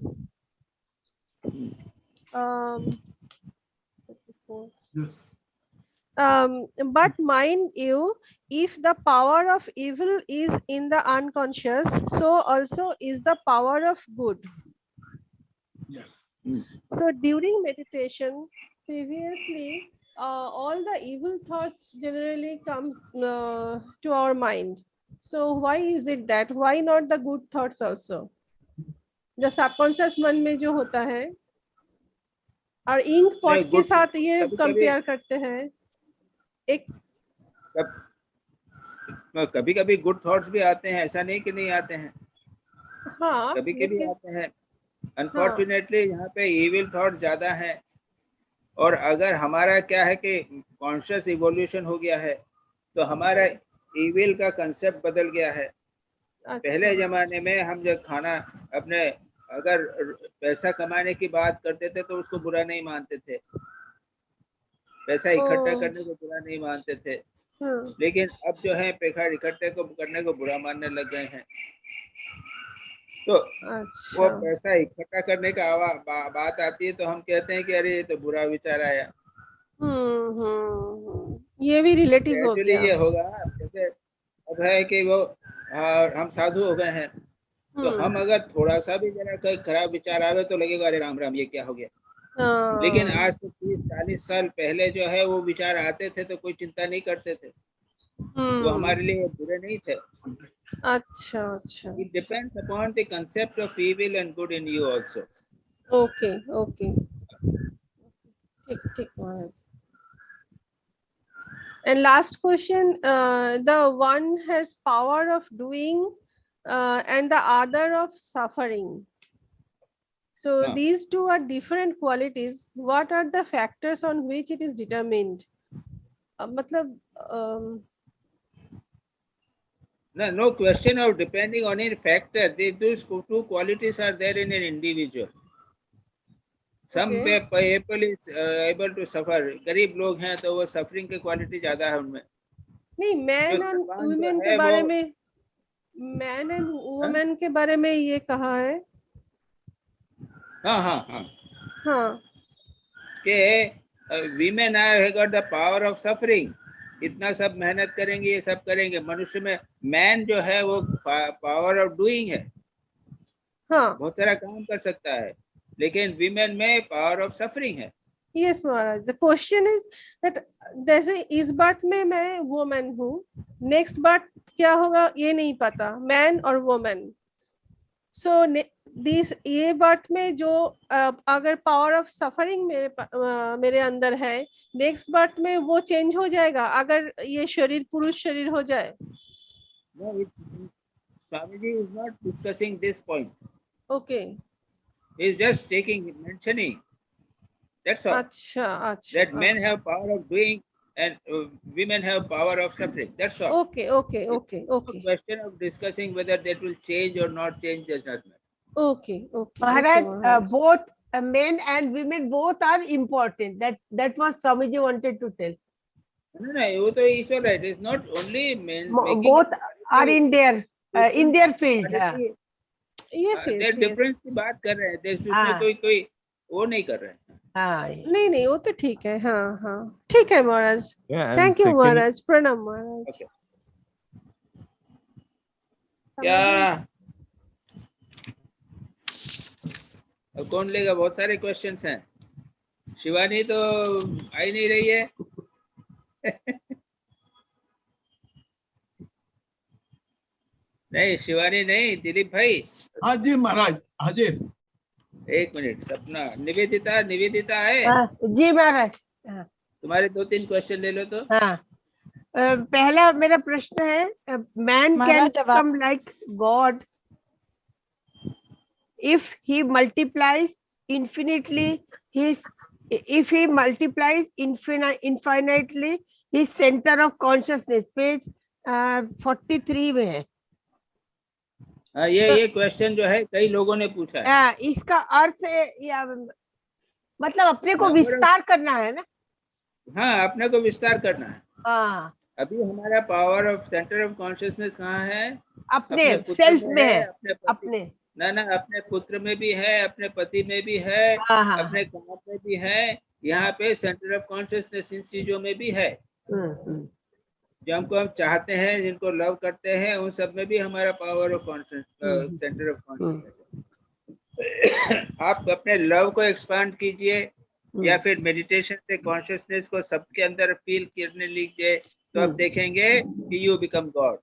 But mind you, if the power of evil is in the unconscious, so also is the power of good. Yes. So during meditation, previously, all the evil thoughts generally come to our mind. So why is it that? Why not the good thoughts also? जो सबकॉन्शियस मन में जो होता है, और इंक पॉट के साथ ये कंपेयर करते हैं। एक कभी कभी गुड थॉट्स भी आते हैं, ऐसा नहीं कि नहीं आते हैं। हाँ, कभी कभी आते हैं। अनफॉर्चुनेटली यहाँ पे इविल थॉट ज्यादा है। और अगर हमारा क्या है कि कॉन्शियस इवोल्यूशन हो गया है, तो हमारा इविल का कंसेप्ट बदल गया है। पहले जमाने में हम जब खाना अपने अगर पैसा कमाने की बात करते थे तो उसको बुरा नहीं मानते थे, पैसा इकट्ठा करने को बुरा नहीं मानते थे। लेकिन अब जो है पैसा इकट्ठे को करने को बुरा मानने लग गए हैं। तो वो पैसा इकट्ठा करने का बात आती है तो हम कहते हैं कि अरे ये तो बुरा विचार आया। ये भी रिलेटिव हो गया। ये होगा जैसे अब है कि वो हम साधु हो गए हैं, तो हम अगर थोड़ा सा भी जरा कोई खराब विचार आवे तो लगेगा अरे राम राम ये क्या हो गया। लेकिन आज से 30-40 साल पहले जो है वो विचार आते थे तो कोई चिंता नहीं करते थे, वो हमारे लिए बुरे नहीं थे। अच्छा। It depends upon the concept of evil and good in you also. Okay. ठीक। And last question, the one has power of doing and the other of suffering. So these two are different qualities. What are the factors on which it is determined? No question of depending on any factor. Those two qualities are there in an individual. Some people is able to suffer. गरीब लोग हैं तो वो suffering की quality ज्यादा है उनमें। नहीं, मैन एंड वुमेन के बारे में, मैन एंड वुमेन के बारे में ये कहा है। हाँ। कि women have got the power of suffering. इतना सब मेहनत करेंगे, ये सब करेंगे। मनुष्य में मैन जो है वो पावर ऑफ डूइंग है। हाँ, बहुत सारा काम कर सकता है, लेकिन वीमेन में पावर ऑफ सफरिंग है। Yes Maharaj, the question is that जैसे इस बर्थ में मैं वुमेन हूँ, नेक्स्ट बर्थ क्या होगा ये नहीं पता, मैन और वुमेन। सो दिस ये बर्थ में जो अगर पावर ऑफ सफरिंग मेरे अंदर है, नेक्स्ट बर्थ में वो चेंज हो जाएगा अगर ये शरीर पुरुष शरीर हो जाए। No, Swamiji is not discussing this point. Okay. He is just mentioning. That's all. अच्छा। That men have power of doing and women have power of suffering. That's all. Okay. The question of discussing whether that will change or not change does not matter. Okay. Maharaj, both men and women both are important. That was Swamiji wanted to tell. No, it's all right. It's not only men. Both are in their field. Yes. difference की बात कर रहे हैं, उसमें कोई वो नहीं कर रहे हैं। हाँ नहीं नहीं वो तो ठीक है, हाँ हाँ ठीक है महाराज। Yeah, and thank you second, महाराज, प्रणाम महाराज। Okay. क्या अब कौन लेगा? बहुत सारे क्वेश्चंस हैं। शिवानी तो आई नहीं रही है। नहीं शिवानी नहीं, दिलीप भाई। हाँ जी महाराज, हाजिर। एक मिनट, सपना, निवेदिता, निवेदिता है? जी महाराज। हाँ तुम्हारे 2-3 क्वेश्चन ले लो तो। हाँ पहला मेरा प्रश्न है, मैन कैन महाराज, जवाब। become like God if he multiplies infinitely if he multiplies infinitely his center of consciousness, page 43 में है। हाँ, ये क्वेश्चन जो है कई लोगों ने पूछा है। इसका अर्थ है या मतलब अपने को Number of- विस्तार करना है ना? हाँ, अपने को विस्तार करना है। हाँ अभी हमारा power of centre of consciousness कहाँ है? अपने पुत्र सेल्फ में है, अपने पति- अपने ना अपने पुत्र में भी है, अपने पति में भी है, हाँ अपने काम में भी है। यहाँ पे सेंटर ऑफ कॉन्शियसनेस इन चीजों में भी है। जो हमको हम चाहते हैं, जिनको लव करते हैं, उन सब में भी हमारा power of conscious, centre of consciousness है। आप अपने लव को एक्सपांड कीजिए या फिर मेडिटेशन से कॉन्शियसनेस को सबके अंदर फील करने लीजिए, तो आप देखेंगे कि you become God.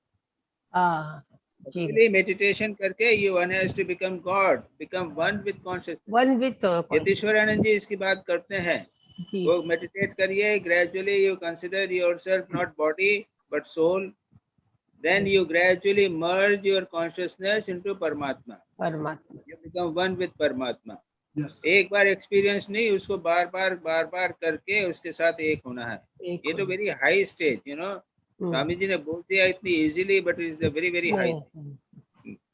Actually meditation करके you one has to become God, become one with consciousness. One with Yatishwarananda ji इसकी बात करते हैं। वो मेडिटेट करिए, gradually you consider yourself not body but soul, then you gradually merge your consciousness into Paramatma, you become one with Paramatma. एक बार एक्सपीरियंस नहीं, उसको बार बार करके उसके साथ एक होना है। ये तो very high stage, you know. Swami ji ने बोल दिया इतनी easily, but it is a very very high.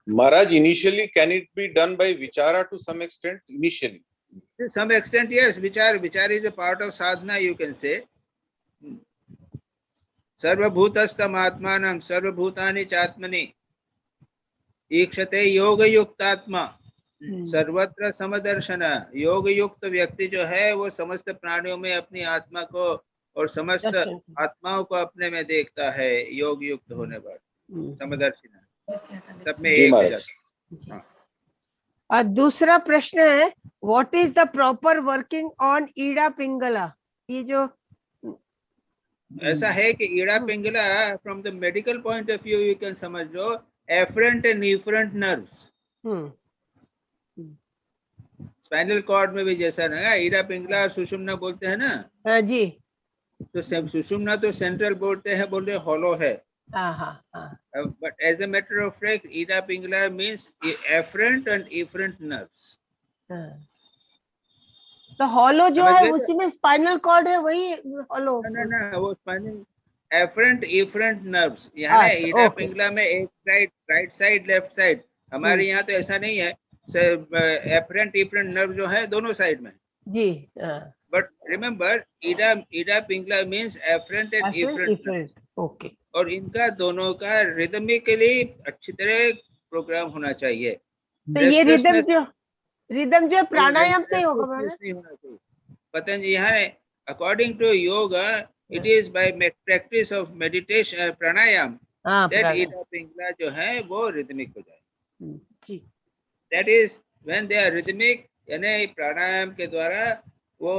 Maharaj, initially can it be done by vichara to some extent? Initially, To some extent, yes. Vichar is a part of sadhana, you can say. सर्वभूतस्थम आत्मानं सर्वभूतानि चात्मनि ईक्षते योग युक्तात्मा सर्वत्र समदर्शन। योग युक्त व्यक्ति जो है वो समस्त प्राणियों में अपनी आत्मा को और समस्त आत्माओं को अपने में देखता है। योग युक्त होने पर समदर्शन, सब में एक हो जाता है। और दूसरा प्रश्न है, what is the proper working on Ida Pingala? ये जो ऐसा है कि Ida Pingala from the medical point of view you can समझ लो afferent and efferent nerves. Spinal cord में भी जैसा ना ईड़ा पिंगला सुषुम्ना बोलते हैं ना। हाँ जी। तो सुषुम्ना तो सेंट्रल बोलते हैं, बोलते हॉलो है। But as a matter of fact Ida Pingala means afferent and efferent nerves. तो हॉलो जो है उसी में स्पाइनल कॉर्ड है, वही हॉलो? ना वो स्पाइनल एफरेंट इफरेंट नर्व्स। यानी ईड़ा पिंगला में एक side right side left side, हमारे यहाँ तो ऐसा नहीं है। एफरेंट इफरेंट नर्व जो है दोनों साइड में जी। But remember Ida Pingala means afferent and efferent. Okay. और इनका दोनों का रिदमिकली अच्छी तरह प्रोग्राम होना चाहिए। तो ये रिदम जो प्राणायाम से होगा नहीं होना चाहिए। पतंजलि यहाँ according to yoga it is by practice of meditation pranayama that Ida Pingala जो है वो रिदमिक हो जाए। That is when they are rhythmic, यानी प्राणायाम के द्वारा वो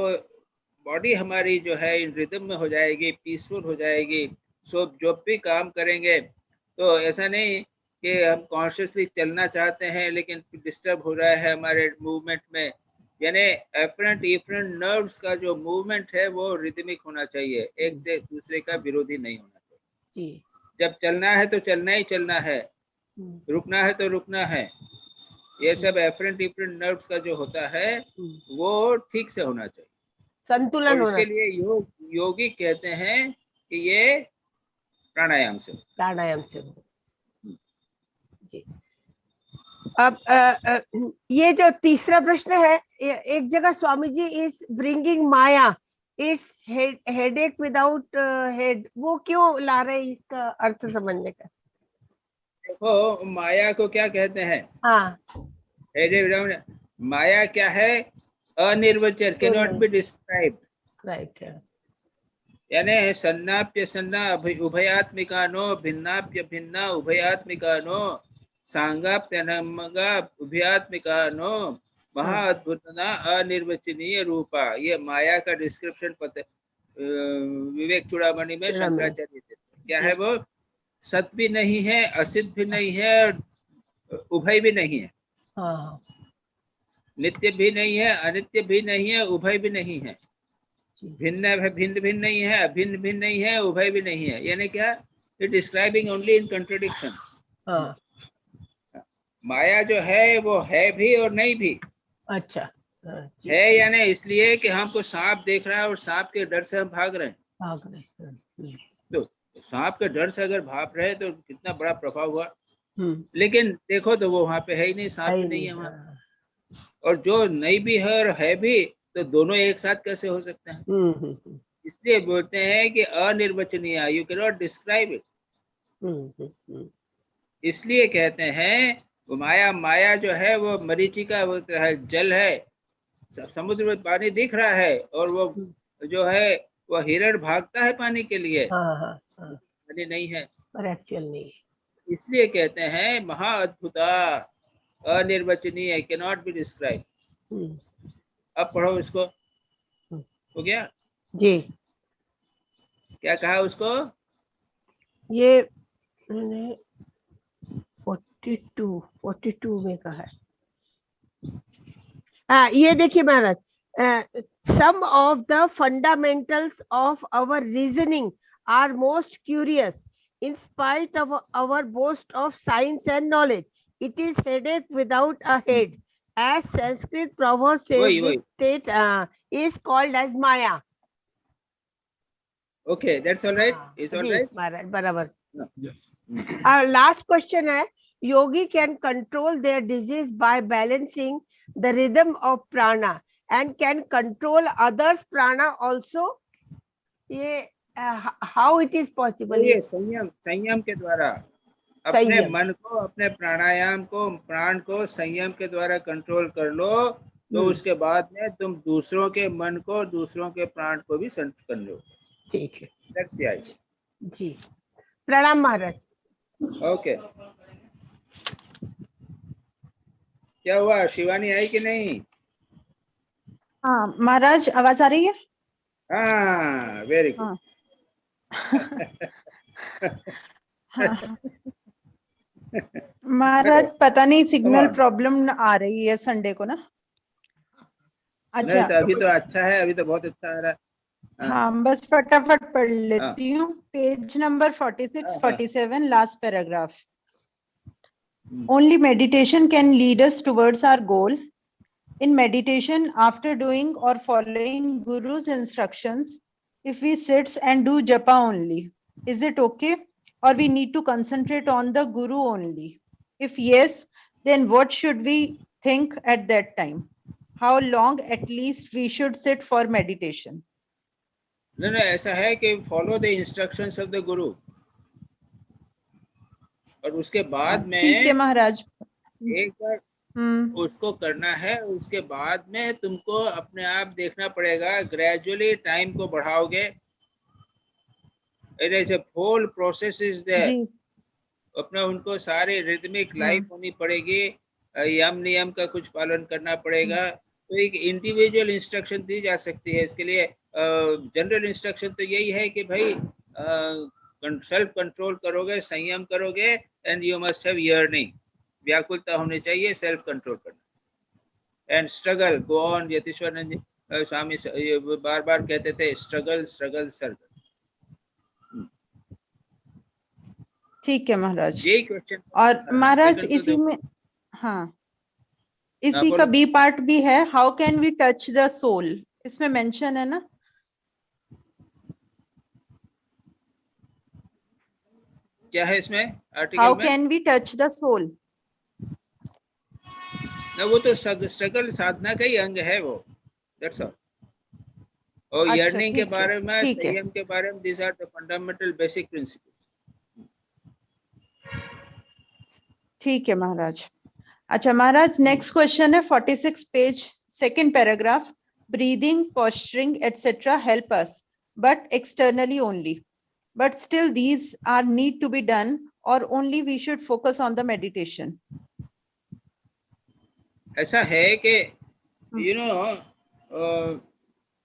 बॉडी हमारी जो है इन रिदम में हो जाएगी, पीसफुल हो जाएगी। सो जो भी काम करेंगे तो ऐसा नहीं कि हम कॉन्शियसली चलना चाहते हैं लेकिन डिस्टर्ब हो रहा है हमारे मूवमेंट में। यानी एफरेंट इफरेंट नर्व्स का जो मूवमेंट है वो रिदमिक होना चाहिए, एक से दूसरे का विरोधी नहीं होना चाहिए। जब चलना है तो चलना ही चलना है, रुकना है तो रुकना है। ये सब एफरेंट इफरेंट नर्व्स का जो होता है वो ठीक से होना चाहिए, संतुलन होना। इसके लिए योगी कहते हैं कि ये प्राणायाम से जी। अब ये जो तीसरा प्रश्न है, एक जगह Swami ji is bringing maya, it's headache without head, वो क्यों ला रहे हैं? इसका अर्थ समझने का। देखो माया को क्या कहते हैं? हाँ, हेडेक विदाउट। माया क्या है? अनिर्वचन cannot be described. Right. यानी सन्नाप्य सन्ना उभयात्मिकानो भिन्नाप्य भिन्ना उभयात्मिकानो सांगाप्य नमगा उभयात्मिकानो महा अद्भुतना अनिर्वचनीय रूपा। ये माया का डिस्क्रिप्शन विवेक चूड़ामणि में शंकराचार्य देते। क्या है वो? सत भी नहीं है, असित भी नहीं है, उभय भी नहीं है, नित्य भी नहीं है, अनित्य भी नहीं है, उभय भी नहीं है, भिन्न है भिन्न भिन्न नहीं है, अभिन्न भिन्न नहीं है, उभय भी नहीं है। यानी क्या? It describing only in contradiction. माया जो है वो है भी और नहीं भी। अच्छा। है यानी इसलिए कि हमको सांप देख रहा है और सांप के डर से हम भाग रहे हैं। तो सांप के डर से अगर भाग रहे तो कितना बड़ा प्रभाव हुआ। लेकिन देखो तो वो वहां पे है ही नहीं, सांप भी नहीं है वहां। और जो नहीं भी है और है भी, तो दोनों एक साथ कैसे हो सकते हैं? इसलिए बोलते हैं कि अनिर्वचनीय, you can not describe it. इसलिए कहते हैं वो माया जो है वो मरीचिका वो है, जल है, समुद्र में पानी दिख रहा है और वो जो है वो हिरण भागता है पानी के लिए, पानी नहीं है, पर एक्चुअल नहीं। इसलिए कहते हैं महा अद्भुता अनिर्वचनीय, कैन नॉट बी डिस्क्राइब। अब पढ़ो इसको। हो गया जी? क्या कहा उसको? ये 42 में कहा है। ये देखिए महाराज, some of the fundamentals of our reasoning are most curious in spite of our boast of science and knowledge. It is headache without a head, as Sanskrit proverb says. This state is called as Maya. Okay, that's all right. Is all right. बराबर। Yes. Our last question है, yogi can control their disease by balancing the rhythm of prana and can control others prana also. ये how it is possible? ये संयम के द्वारा अपने मन को, अपने प्राणायाम को, प्राण को संयम के द्वारा कंट्रोल कर लो, तो उसके बाद में तुम दूसरों के मन को, दूसरों के प्राण को भी संत कर लो। ठीक है। जी, प्रणाम महाराज। ओके, क्या हुआ? शिवानी आई कि नहीं? हाँ महाराज, आवाज आ रही है? हाँ, वेरी गुड। महाराज पता नहीं सिग्नल प्रॉब्लम आ रही है संडे को ना। अच्छा, नहीं तो अभी तो अच्छा है, अभी तो बहुत अच्छा आ रहा है। हाँ बस फटाफट पढ़ लेती हूँ। Page number 46, 47, last paragraph. Only meditation can lead us towards our goal. In meditation, after doing or following Guru's instructions, if we sit and do japa only, is it okay? Or we need to concentrate on the Guru only? If yes, then what should we think at that time? How long at least we should sit for meditation? नहीं, ऐसा है कि follow the instructions of the Guru. और उसके बाद में ठीक है महाराज, एक बार उसको करना है, उसके बाद में तुमको अपने आप देखना पड़ेगा, ग्रेजुअली टाइम को बढ़ाओगे। It is a whole process is there. अपना उनको सारे रिदमिक लाइफ होनी पड़ेगी, यम नियम का कुछ पालन करना पड़ेगा। तो एक इंडिविजुअल इंस्ट्रक्शन दी जा सकती है। इसके लिए जनरल इंस्ट्रक्शन तो यही है कि भाई सेल्फ कंट्रोल करोगे, संयम करोगे, and you must have yearning, व्याकुलता होनी चाहिए, सेल्फ कंट्रोल करना, and struggle go on. Yatishwarananda Swami बार बार कहते थे स्ट्रगल स्ट्रगल सर्कल। ठीक है महाराज। यही क्वेश्चन। और महाराज इसी में, हाँ इसी का बी पार्ट भी है, how can we touch the soul, इसमें मेंशन है ना। क्या है इसमें आर्टिकल में? How can we touch the soul. ना वो तो स्ट्रगल साधना का ही अंग है वो, दैट्स ऑल। और यर्निंग के बारे में, संयम के बारे में, this are the fundamental basic principles. ठीक है महाराज। अच्छा महाराज, नेक्स्ट क्वेश्चन है 46 page second paragraph, breathing, posturing, etc. help us, but externally only. But still these are need to be done, or only we should focus on the meditation. ऐसा है कि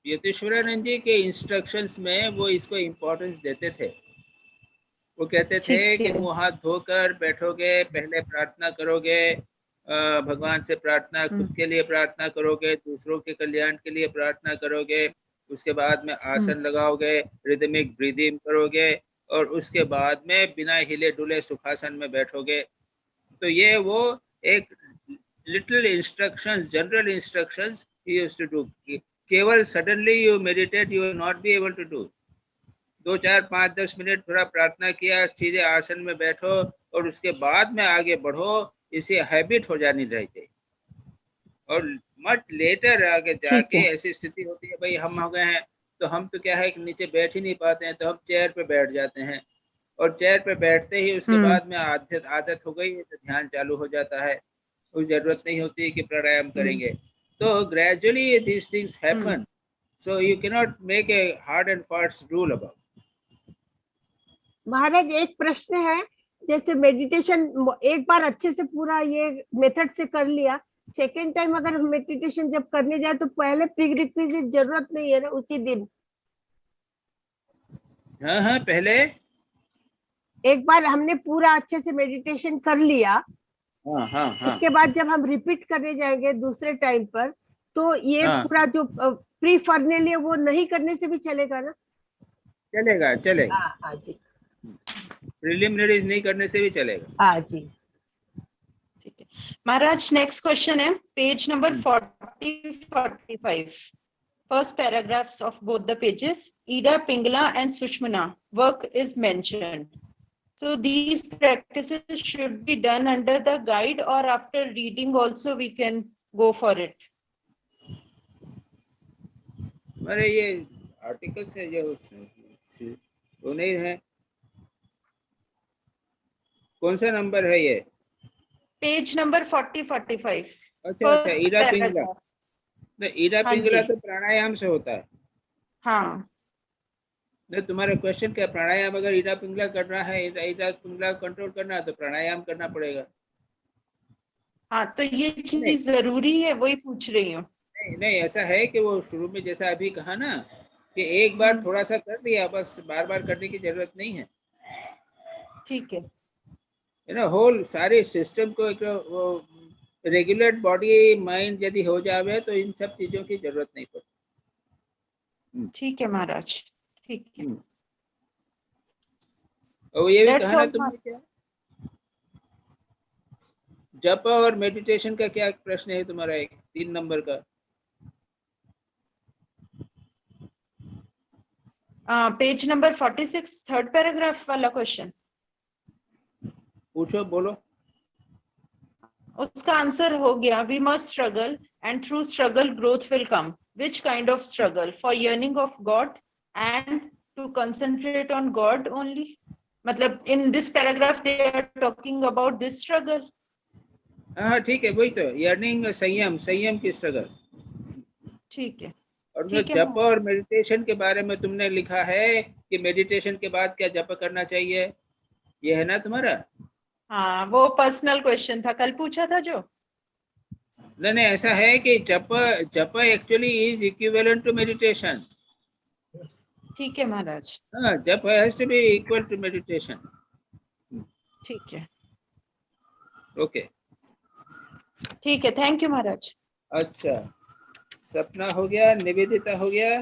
यतीश्वरानंद जी के इंस्ट्रक्शंस में वो इसको इम्पोर्टेंस देते थे। वो कहते थे कि मुंह हाथ धोकर बैठोगे, पहले प्रार्थना करोगे, भगवान से प्रार्थना, खुद के लिए प्रार्थना करोगे, दूसरों के कल्याण के लिए प्रार्थना करोगे, उसके बाद में आसन लगाओगे, रिदमिक ब्रीदिंग करोगे, और उसके बाद में बिना हिले डुले सुखासन में बैठोगे। तो ये वो एक लिटिल इंस्ट्रक्शंस, जनरल इंस्ट्रक्शंस ही यूज्ड टू डू। केवल suddenly you meditate, you will not be able to do. 2, 4, 5, 10 minute थोड़ा प्रार्थना किया, सीधे आसन में बैठो और उसके बाद में आगे बढ़ो, इसे हैबिट हो जानी चाहिए। और मच लेटर आगे जाके ऐसी स्थिति होती है, भाई हम हो गए हैं तो हम तो क्या है कि नीचे बैठ ही नहीं पाते हैं, तो हम चेयर पे बैठ जाते हैं, और चेयर पे बैठते ही उसके बाद में आदत हो गई तो ध्यान चालू हो जाता है, कोई जरूरत नहीं होती कि प्राणायाम करेंगे। तो gradually these things happen, so you cannot make a hard and fast rule about. महाराज एक प्रश्न है, जैसे मेडिटेशन एक बार अच्छे से पूरा ये मेथड से कर लिया, सेकेंड टाइम अगर हम मेडिटेशन जब करने जाए तो पहले प्रीरिक्विजिट जरूरत नहीं है ना उसी दिन? हाँ, पहले एक बार हमने पूरा अच्छे से मेडिटेशन कर लिया, हाँ। उसके बाद जब हम रिपीट करने जाएंगे दूसरे टाइम पर, तो ये पूरा जो प्री फरने लिए वो नहीं करने से भी चलेगा ना? चलेगा। हाँ जी। प्रिलिमिनरीज नहीं करने से भी चलेगा। हाँ जी। ठीक है महाराज, नेक्स्ट क्वेश्चन है page number 40-45, first paragraphs of both the pages. Ida, Pingala and Sushumna work is mentioned, so these practices should be done under the guide, or after reading also we can go for it? अरे ये आर्टिकल्स है जो वो नहीं है, कौन सा नंबर है ये? Page number 40-45। अच्छा, ईडा पिंगला। तो ईडा पिंगला तो प्राणायाम से होता है। हाँ, नहीं, तुम्हारा क्वेश्चन क्या, प्राणायाम अगर ईडा पिंगला करना है, ईडा पिंगला कंट्रोल करना है तो प्राणायाम करना पड़ेगा। हाँ, तो ये चीज जरूरी है, वही पूछ रही हूँ। नहीं, ऐसा है कि वो शुरू में जैसा अभी कहा ना कि एक बार थोड़ा सा कर दिया, बस बार बार करने की जरूरत नहीं है। ठीक है, होल सारे सिस्टम को एक रेगुलेट बॉडी माइंड यदि हो जावे तो इन सब चीजों की जरूरत नहीं पड़ती। ठीक है महाराज, ठीक है। और ये भी कहा ना तुमने, क्या जप और मेडिटेशन का क्या प्रश्न है तुम्हारा? 3 नंबर का पेज नंबर 46 थर्ड पैराग्राफ वाला क्वेश्चन पूछो, बोलो। उसका आंसर हो गया, we must struggle and through struggle growth will come. Which kind of struggle? For yearning of God and to concentrate on God only? मतलब in this paragraph they are talking about this struggle. हाँ ठीक है, वही तो yearning, संयम की स्ट्रगल। ठीक है। और जप और मेडिटेशन के बारे में तुमने लिखा है कि मेडिटेशन के बाद क्या जप करना चाहिए, ये है ना तुम्हारा? हाँ, वो पर्सनल क्वेश्चन था, कल पूछा था जो। नहीं, ऐसा है कि japa actually is equivalent to meditation. ठीक है महाराज। हाँ, japa has to be equal to meditation. ठीक है, ओके, ठीक है, थैंक यू महाराज। अच्छा, सपना हो गया, निवेदिता हो गया,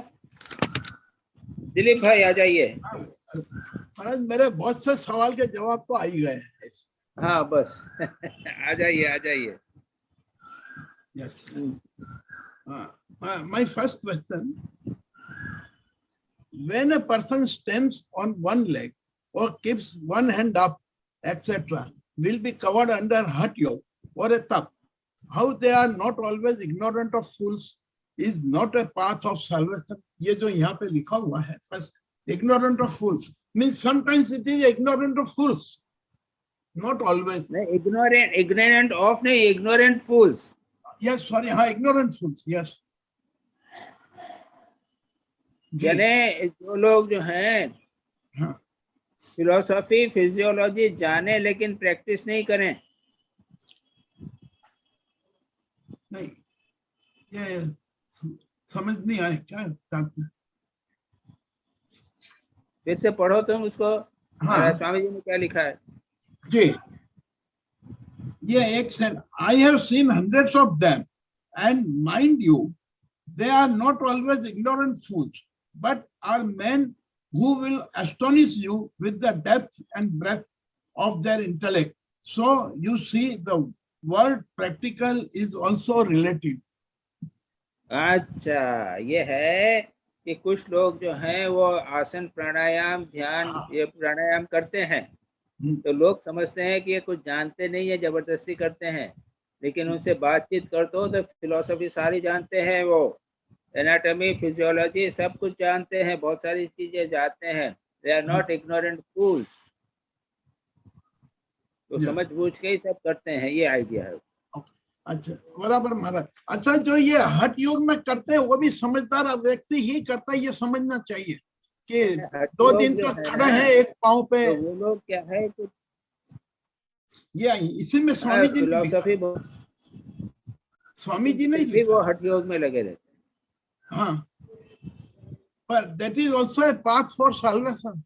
दिलीप भाई आ जाइए। महाराज मेरे बहुत से सवाल के जवाब तो आ ही गए। हाँ बस आ जाइए। Yes. My first question: when a person stands on one leg or keeps one hand up, etc., will be covered under Hatha Yoga or a tap. How they are not always ignorant of fools is not a path of salvation. ये जो यहाँ पे लिखा हुआ है, ignorant of fools means sometimes it is ignorant of fools, not always. ignorant of नहीं, ignorant fools. Yes, sorry, हाँ, ignorant fools, yes. यानी जो लोग जो हैं हाँ, फिलोसफी फिजियोलॉजी जाने लेकिन प्रैक्टिस नहीं करें, नहीं, ये समझ नहीं आए क्या चाहते हैं? फिर से पढ़ो तुम उसको। हाँ, स्वामी जी ने क्या लिखा है? जी, ये एक Saint, I have seen hundreds of them, and mind you, they are not always ignorant fools, but are men who will astonish you with the depth and breadth of their intellect. So you see, the word practical is also relative. अच्छा, ये है कि कुछ लोग जो हैं वो आसन प्राणायाम ध्यान ये प्राणायाम करते हैं, तो लोग समझते हैं कि ये कुछ जानते नहीं है, जबरदस्ती करते हैं, लेकिन उनसे बातचीत करते हो तो फिलोसफी सारी जानते हैं, वो एनाटॉमी फिजियोलॉजी सब कुछ जानते हैं, बहुत सारी चीजें जानते हैं। दे आर नॉट इग्नोरेंट फूल्स, तो समझ बूझ के ही सब करते हैं, ये आइडिया है। अच्छा, बराबर महाराज। अच्छा, जो ये हठ योग में करते हैं वो भी समझदार व्यक्ति ही करता है, ये समझना चाहिए कि 2 दिन तक खड़ा है एक पांव पे, तो वो लोग क्या है कुछ ये इसी में स्वामी जी फिलोसफी स्वामी जी नहीं भी वो हठ योग में लगे रहते हैं। हाँ, पर that is also a path for salvation,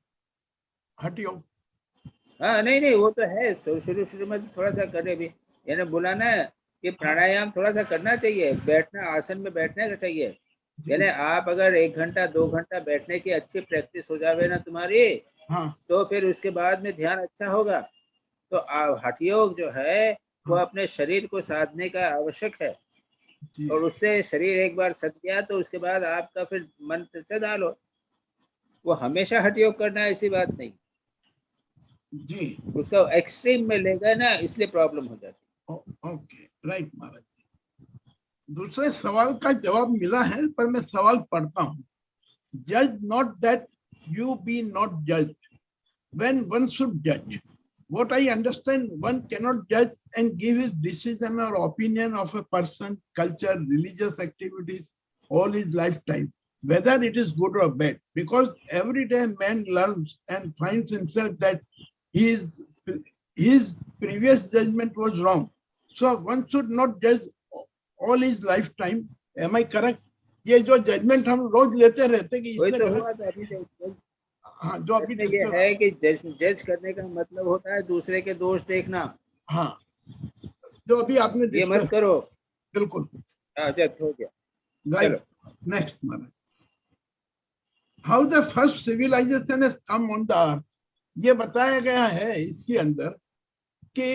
हठ योग। हाँ, नहीं वो तो है, शुरू में थोड़ा सा करे भी, यानी बोला ना कि प्राणायाम थोड़ा सा करना चाहिए, बैठना आसन में बैठने का चाहिए, यानी आप अगर 1 घंटा 2 घंटा बैठने की अच्छी प्रैक्टिस हो जावे ना तुम्हारी, तो फिर उसके बाद में ध्यान अच्छा होगा। तो हठ योग जो है वो अपने शरीर को साधने का आवश्यक है, और उससे शरीर एक बार सद गया तो उसके बाद आपका फिर मन से डालो, वो हमेशा हठ योग करना है ऐसी बात नहीं जी, उसका एक्सट्रीम में लेगा ना, इसलिए प्रॉब्लम हो जाती है। ओके, राइट महाराज। दूसरे सवाल का जवाब मिला है, पर मैं सवाल पढ़ता हूँ। जज not that you B not जज व्हेन वन शुड जज। What I understand, one cannot judge and give his decision or opinion of a person, culture, religious activities all his lifetime, whether it is good or bad, because every day man learns and finds himself that his previous judgment was wrong. So one should not judge all his lifetime. Am I correct? ये जो जजमेंट हम रोज लेते रहते कि वही तो हुआ था अभी। हाँ, जो अभी ये है कि जज करने का मतलब होता है दूसरे के दोष देखना। हाँ, जो अभी आपने ये मत करो। बिल्कुल। जज हो गया। चलो नेक्स्ट महाराज। How the first civilization has come on the earth. ये बताया गया है इसके अंदर कि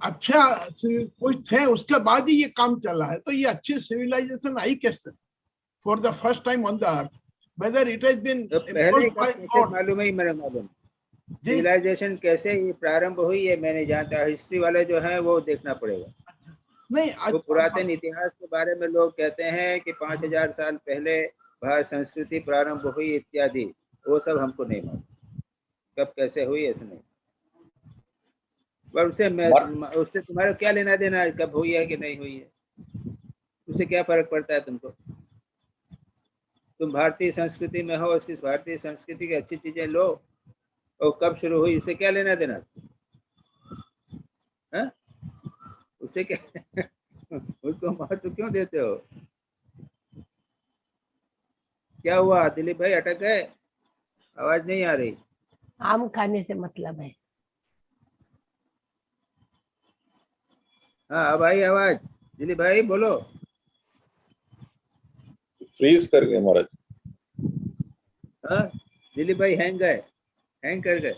अच्छा कोई थे, उसके बाद ही ये काम चला है, तो ये अच्छी सिविलाइजेशन आई कैसे for the first time on the earth, whether it has been पहले मालूम है, मेरा मालूम सिविलाइजेशन कैसे ये प्रारंभ हुई है मैं नहीं जानता, हिस्ट्री वाले जो है वो देखना पड़ेगा। नहीं, वो पुरातन इतिहास के बारे में लोग कहते हैं कि 5000 साल पहले भारत संस्कृति प्रारंभ हुई इत्यादि, वो सब हमको नहीं मालूम कब कैसे हुई, ऐसे नहीं। पर उससे तुम्हारा क्या लेना देना है कब हुई है कि नहीं हुई है, उससे क्या फर्क पड़ता है तुमको? तुम भारतीय संस्कृति में हो, उसकी भारतीय संस्कृति की अच्छी चीजें लो, और कब शुरू हुई उससे क्या लेना देना है? उससे क्या उसको महत्व क्यों देते हो? क्या हुआ दिलीप भाई, अटक गए, आवाज नहीं आ रही? आम खाने से मतलब है। हाँ, अब आई आवाज। दिलीप भाई बोलो। फ्रीज कर गए महाराज। हाँ, दिलीप भाई हैंग कर गए।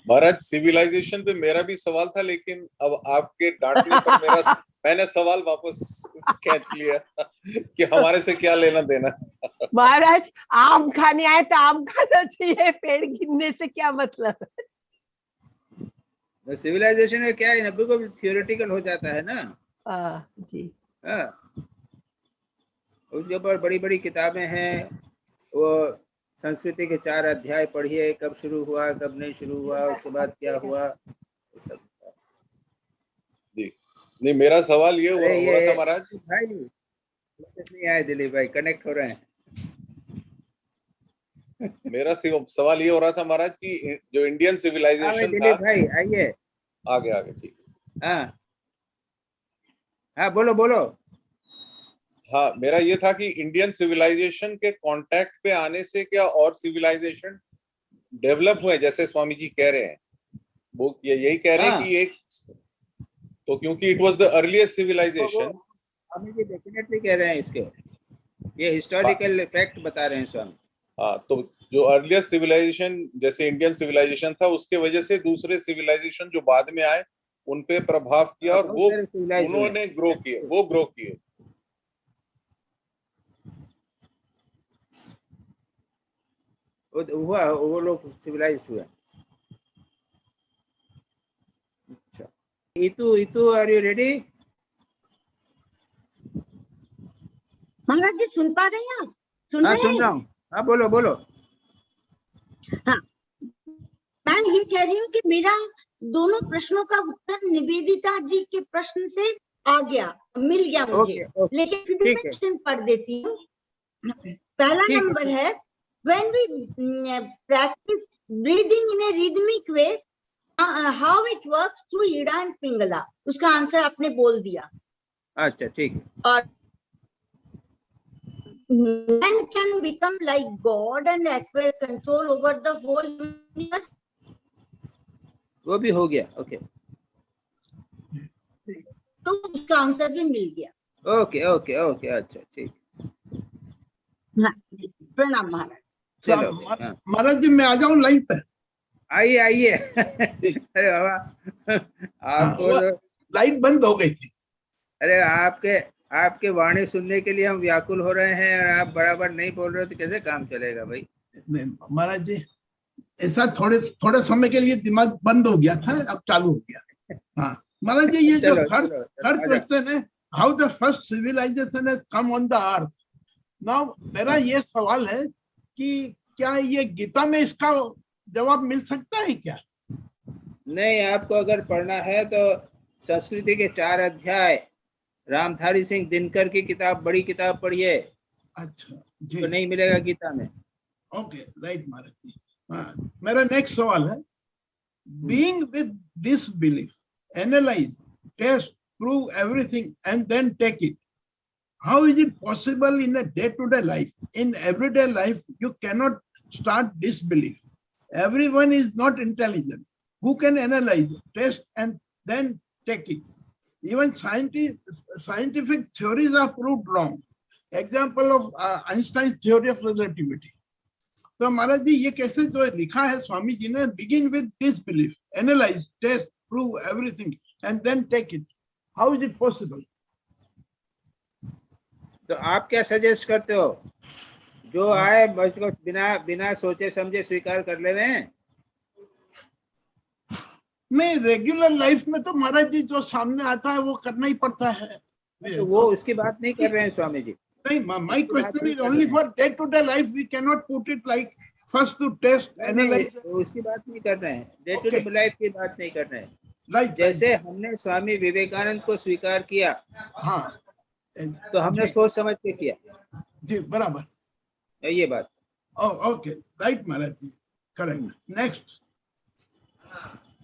महाराज सिविलाइजेशन पे मेरा भी सवाल था, लेकिन अब आपके डांटने पर मैंने सवाल वापस खींच लिया कि हमारे से क्या लेना देना। महाराज आम खाने आए तो आम खाना चाहिए, पेड़ गिनने से क्या मतलब है? सिविलाइजेशन में क्या है ना, बिल्कुल थियोरेटिकल हो जाता है ना। जी। उसके ऊपर बड़ी बड़ी किताबें हैं, वो संस्कृति के 4 अध्याय पढ़िए, कब शुरू हुआ कब नहीं शुरू हुआ, उसके बाद क्या हुआ, सब। जी नहीं, मेरा सवाल ये हो अरे रहा था ये महाराज। भाई नहीं आए दिलीप भाई, कनेक्ट हो रहे हैं। मेरा सवाल ये हो रहा था महाराज कि जो इंडियन हाँ भाई सिविलाइजेशन था, दिलीप भाई आइए। आगे आगे ठीक। हाँ हाँ बोलो बोलो। हाँ, मेरा ये था कि इंडियन सिविलाइजेशन के कांटेक्ट पे आने से क्या और सिविलाइजेशन डेवलप हुए, जैसे स्वामी जी कह रहे हैं, वो यही कह रहे हैं हाँ कि एक तो क्योंकि it was the earliest civilization. Swami ji definitely कह रहे हैं इसके, ये हिस्टोरिकल फैक्ट बता रहे हैं स्वामी। हाँ, तो जो अर्लीस्ट सिविलाइजेशन जैसे इंडियन सिविलाइजेशन था, उसके वजह से दूसरे सिविलाइजेशन जो बाद में आए उन पे प्रभाव किया और वो उन्होंने ग्रो किए, वो ग्रो किए। वो लोग सिविलाइज हुए। अच्छा, इतु आर यू रेडी? महाराज जी सुन पा रहे हैं आप? सुन हाँ रहे सुन हैं? रहा हूँ। हाँ बोलो बोलो। हाँ, मैं ये कह रही हूँ कि मेरा दोनों प्रश्नों का उत्तर निवेदिता जी के प्रश्न से आ गया, मिल गया मुझे। ओके, लेकिन फिर भी मैं क्वेश्चन पढ़ देती हूँ। पहला नंबर है, when we practice breathing in a rhythmic way, how it works through Ida and Pingala, उसका आंसर आपने बोल दिया। अच्छा ठीक है। और man can become like God and acquire control over the whole universe, वो भी हो गया। ओके तो उसका आंसर भी मिल गया। ओके ओके ओके अच्छा ठीक। प्रणाम महाराज। चलो महाराज जी मैं आ जाऊं लाइन पे? आइए आइए। अरे बाबा आपको लाइट बंद हो गई थी। अरे आपके वाणी सुनने के लिए हम व्याकुल हो रहे हैं और आप बराबर नहीं बोल रहे हो तो कैसे काम चलेगा भाई? नहीं महाराज जी, ऐसा थोड़े समय के लिए दिमाग बंद हो गया था, अब चालू हो गया। हाँ महाराज जी, ये जो थर्ड क्वेश्चन है, how the first civilization has come on the earth. Now मेरा ये सवाल है कि क्या ये गीता में इसका जवाब मिल सकता है क्या? नहीं, आपको अगर पढ़ना है तो संस्कृति के 4 अध्याय रामधारी सिंह दिनकर की किताब, बड़ी किताब पढ़िए। अच्छा तो नहीं मिलेगा गीता में। ओके राइट महाराज जी। मेरा नेक्स्ट सवाल है, being with disbelief, analyse, test, prove everything and then take it, how is it possible in a day-to-day life? In everyday life you cannot start disbelief. Everyone is not intelligent. Who can analyze, test and then take it? Even scientific theories are proved wrong. Example of Einstein's theory of relativity. तो महाराज जी ये कैसे जो लिखा है स्वामी जी ने, begin with disbelief, analyze, test, prove everything and then take it. How is it possible? तो आप क्या सजेस्ट करते हो? जो आए मुझको बिना सोचे समझे स्वीकार कर ले रहे हैं? नहीं, रेगुलर लाइफ में तो महाराज जी जो सामने आता है वो करना ही पड़ता है। तो वो उसकी बात नहीं कर रहे हैं स्वामी जी। नहीं, my question is only for day to day life. We cannot put it like first to test, analyze. उसकी बात नहीं कर रहे हैं, डे टू डे लाइफ की बात नहीं कर रहे हैं। राइट, जैसे हमने स्वामी विवेकानंद को स्वीकार किया, हाँ, तो हमने सोच समझ के किया जी, बराबर ये बात। ओके राइट महाराज जी, correct. Next,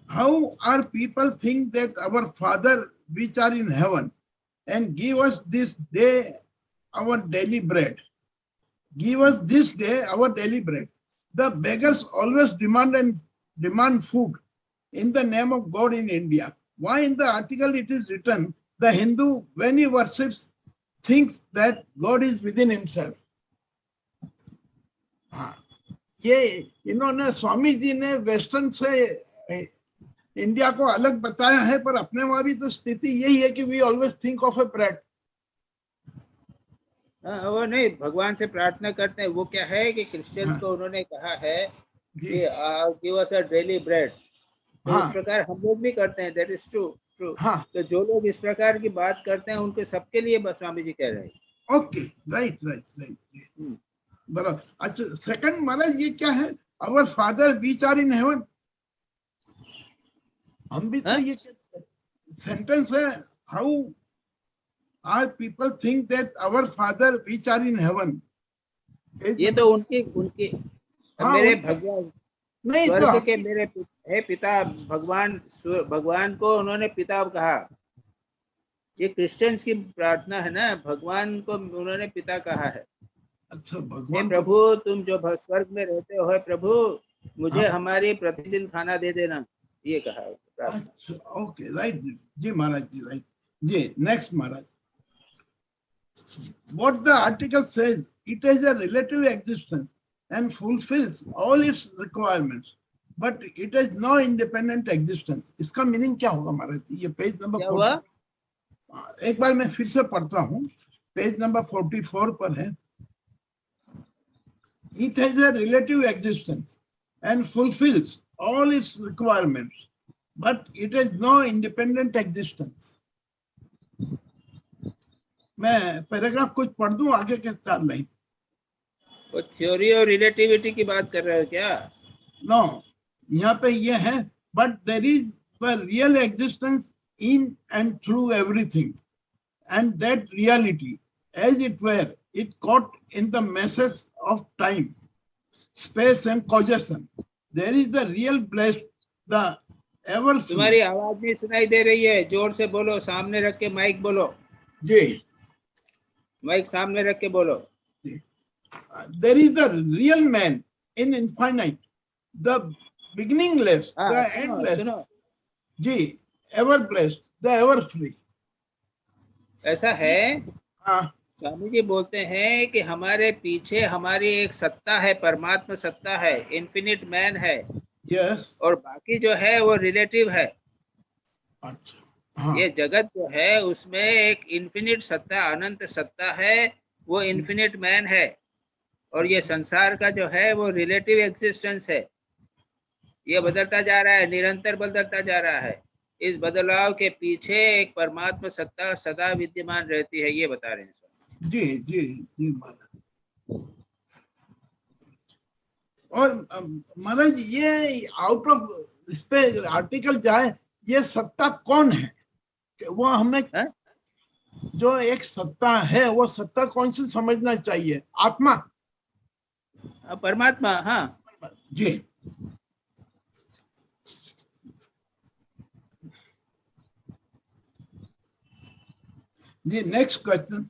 how are people think that our Father which are in heaven and give us this day our daily bread, give us this day our daily bread. The beggars always demand food in the name of God in India. Why in the article it is written, the Hindu when he worships thinks that God is within himself? हाँ, ये इन्होंने स्वामी जी ने वेस्टर्न से इंडिया को अलग बताया है, पर अपने वहां भी तो स्थिति यही है कि we always think of a bread. वो नहीं, भगवान से प्रार्थना करते हैं। वो क्या है कि क्रिश्चियंस को उन्होंने कहा है कि गिव अस अ डेली ब्रेड, तो इस प्रकार हम लोग भी करते हैं। That is true. तो जो लोग इस प्रकार की बात करते हैं उनके सबके लिए बस स्वामी जी कह रहे हैं। ओके राइट राइट राइट, बराबर। अच्छा, सेकंड महाराज ये क्या है, our father which are in heaven. हम भी तो ये सेंटेंस है, how our people think that our Father which are in heaven. ये तो उनकी हाँ, मेरे उनके- भगवान नहीं तो स्वर्ग के मेरे है पिता भगवान को उन्होंने पिता कहा। ये क्रिश्चियंस की प्रार्थना है ना, भगवान को उन्होंने पिता कहा है। अच्छा हे भगवान प्रभु तुम जो स्वर्ग में रहते हो, प्रभु मुझे हाँ। हमारी प्रतिदिन खाना दे देना, ये कहा। अच्छा ओके राइट जी महाराज जी राइट जी नेक्स्ट महाराज what the article says it has a relative existence and fulfills all its requirements but it has no independent existence इसका मीनिंग क्या होगा महाराज जी? ये पेज नंबर क्या हुआ? एक बार मैं फिर से पढ़ता हूँ, पेज नंबर 44 पर है। It has a relative existence and fulfills all its requirements but it has no independent existence. मैं पैराग्राफ कुछ पढ़ दूं आगे के 4 लाइन? वो थ्योरी और रिलेटिविटी की बात कर रहे हो क्या? नो, यहाँ पे ये है but there is a real existence in and through everything and that reality as it were it caught in the meshes of time, space and causation. There is the real blessed, the ever free. तुम्हारी आवाज नहीं सुनाई दे रही है, जोर से बोलो, सामने रख के माइक बोलो जी, माइक सामने रख के बोलो। there is the real man in infinite, the beginningless, the endless, सुनो, जी, ever blessed, the ever free. ऐसा है हाँ स्वामी जी बोलते हैं कि हमारे पीछे हमारी एक सत्ता है, परमात्मा सत्ता है, इन्फिनिट मैन है, यस, और बाकी जो है वो रिलेटिव है। अच्छा हाँ, ये जगत जो है उसमें एक इन्फिनिट सत्ता, अनंत सत्ता है, वो इन्फिनिट मैन है, और ये संसार का जो है वो रिलेटिव एग्जिस्टेंस है। ये बदलता जा रहा है, निरंतर बदलता जा रहा है। इस बदलाव के पीछे एक परमात्मा सत्ता सदा विद्यमान रहती है, ये बता रहे हैं। जी जी जी महाराज। और महाराज ये आउट ऑफ इस पे आर्टिकल जाए, ये सत्ता कौन है वो हमें जो एक सत्ता है वो सत्ता कौन सी समझना चाहिए? आत्मा, परमात्मा। हाँ जी जी नेक्स्ट क्वेश्चन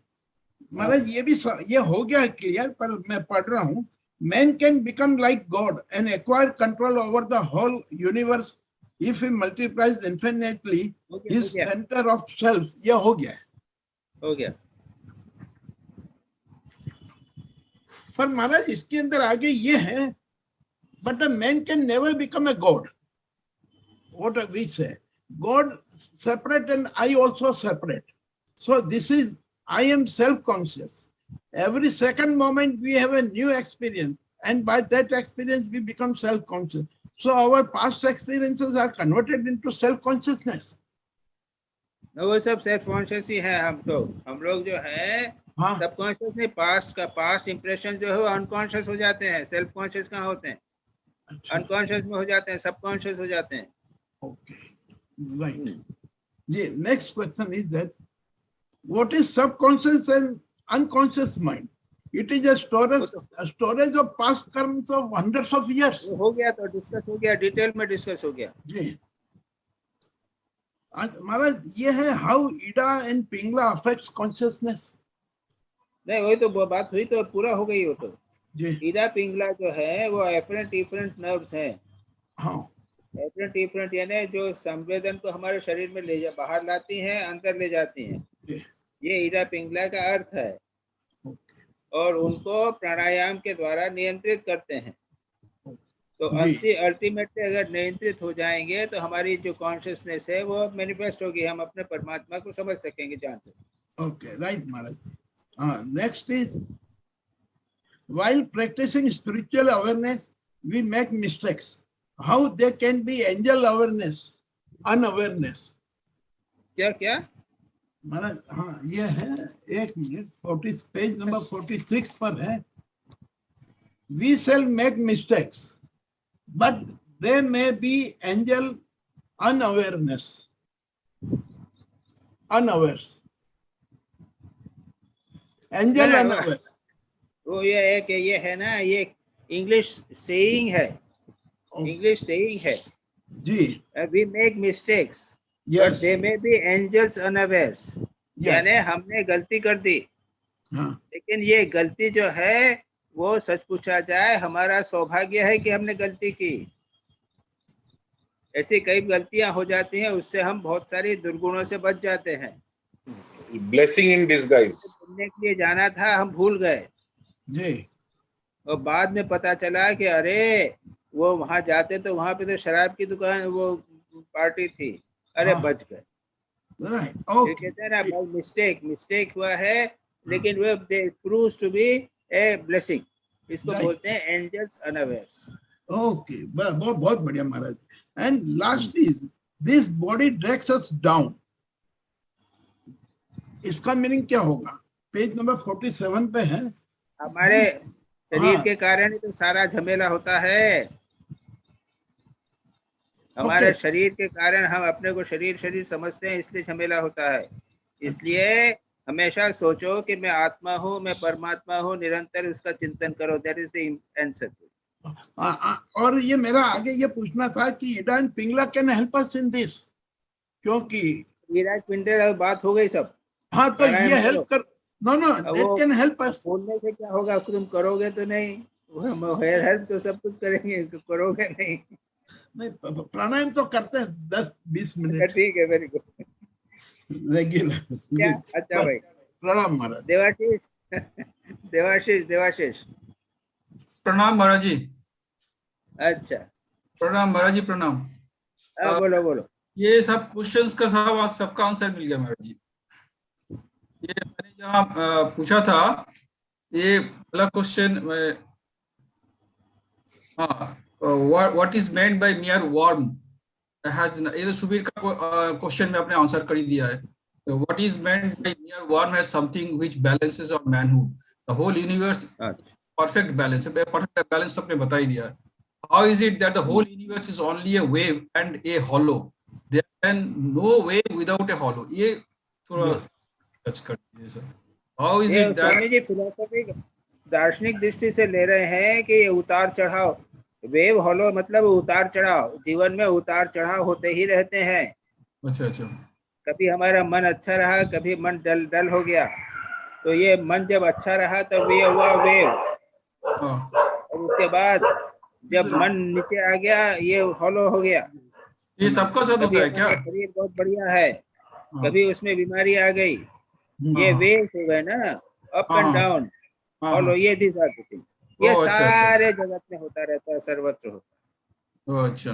महाराज, ये भी ये हो गया क्लियर, पर मैं पढ़ रहा हूँ। Man can become like God and acquire control over the whole universe if he multiplies infinitely his centre of self. ये हो गया, हो गया। पर महाराज इसके अंदर आगे ये है, but a man can never become a God. What we say, God separate and I also separate, so this is I am self-conscious. Every second moment we have a new experience, and by that experience we become self-conscious. So our past experiences are converted into self-consciousness. वो सब सेल्फ कॉन्शियस ही है। हम लोग जो है सब कॉन्शियस नहीं, पास्ट का पास्ट इंप्रेशन जो है वो अनकॉन्शियस हो जाते हैं। सेल्फ कॉन्शियस कहाँ होते हैं? अनकॉन्शियस में हो जाते हैं, सब कॉन्शियस हो जाते हैं। Okay, right. Ji, next question is that what is subconscious and unconscious mind? It is a storage of past karmas of hundreds of years. हो गया, तो डिस्कस हो गया, डिटेल में डिस्कस हो गया। जी महाराज, ये है how Ida and Pingala affects consciousness. नहीं, वही तो बात हुई, तो पूरा हो गई वो तो। जी, ईडा पिंगला जो है वो एफरेंट डिफरेंट नर्व्स हैं। हाँ, एफरेंट डिफरेंट यानी जो संवेदन को हमारे शरीर में ले बाहर लाती हैं, अंदर ले जाती हैं, ये ईडा पिंगला का अर्थ है। और उनको प्राणायाम के द्वारा नियंत्रित करते हैं। तो अल्टीमेटली अगर नियंत्रित हो जाएंगे तो हमारी जो कॉन्शियसनेस है वो मैनिफेस्ट होगी, हम अपने परमात्मा को समझ सकेंगे, जान सकेंगे। Okay, right Maharaj. Next is while practising spiritual awareness we make mistakes, how they can be angel awareness, unawareness. क्या क्या महाराज? हाँ, ये है, एक मिनट, 40 पेज नंबर 46 पर है। We shall make mistakes, but there may be angel unawareness. Unaware, angel unaware. वो ये है कि ये है ना, ये इंग्लिश सेइंग है, इंग्लिश सेइंग है जी। We make mistakes but they may be angels unawares, यानी हमने गलती कर दी, लेकिन ये गलती जो है वो सच पूछा जाए हमारा सौभाग्य है कि हमने गलती की। ऐसी कई गलतियां हो जाती हैं, उससे हम बहुत सारी दुर्गुणों से बच जाते हैं। Blessing in disguise. घूमने के लिए जाना था, हम भूल गए जी, और बाद में पता चला कि अरे वो वहां जाते तो वहां पे तो शराब की दुकान, वो पार्टी थी, अरे बच गए। ये कहते हैं ना भाई मिस्टेक हुआ है, लेकिन वो proves to be a blessing, इसको बोलते हैं एंजल्स अनअवेयर्स। ओके, बहुत बहुत बढ़िया Maharaj. And last is this body drags us down, इसका मीनिंग क्या होगा? पेज नंबर 47 पे है। हमारे शरीर के कारण ही तो सारा झमेला होता है, हमारे शरीर के कारण हम अपने को शरीर समझते हैं, इसलिए झमेला होता है। इसलिए हमेशा सोचो कि मैं आत्मा हूँ, मैं परमात्मा हूँ, निरंतर उसका चिंतन करो, दैट इज द आंसर। और ये मेरा आगे ये पूछना था कि Ida and Pingala can help us in this, क्योंकि विराट पिंडल बात हो गई सब। हाँ, तो ये हेल्प कर, नो दैट कैन हेल्प अस। बोलने से क्या होगा, तुम करोगे तो नहीं, हेल्प तो सब कुछ करेंगे, करोगे नहीं। प्राणायाम तो करते हैं 10-20 मिनट। ठीक है, वेरी गुड, रेगुलर। अच्छा भाई, प्रणाम महाराज। देवाशीष। प्रणाम महाराज जी। अच्छा, प्रणाम महाराज जी, प्रणाम। बोलो। ये सब क्वेश्चंस का सबका आंसर मिल गया महाराज जी। ये मैंने जहाँ पूछा था, ये पहला question, what is meant by mere worm, has, ये सुबीर का क्वेश्चन में आपने आंसर कर ही दिया है। What is meant by mere worm has something which balances our manhood, the whole universe perfect balance, perfect balance आपने बता ही दिया। How is it that the whole universe is only a wave and a hollow? There can no wave without a hollow. ये थोड़ा टच कर दीजिए sir. How is it that? Swami ji philosophy दार्शनिक दृष्टि से ले रहे हैं कि ये उतार चढ़ाव, वेव हॉलो मतलब उतार चढ़ाव, जीवन में उतार चढ़ाव होते ही रहते हैं। अच्छा। कभी हमारा मन अच्छा रहा, कभी मन डल हो गया, तो ये मन जब अच्छा रहा तब ये हुआ वेव, और उसके बाद जब मन नीचे आ गया ये हॉलो हो गया। ये सबका साथ होता है क्या? शरीर बहुत बढ़िया है, कभी उसमें बीमारी आ गई, ये वेव्स हो गए ना, अप एंड डाउन, हॉलो, ये ये सारे जगत में होता रहता है, सर्वत्र होता है। अच्छा,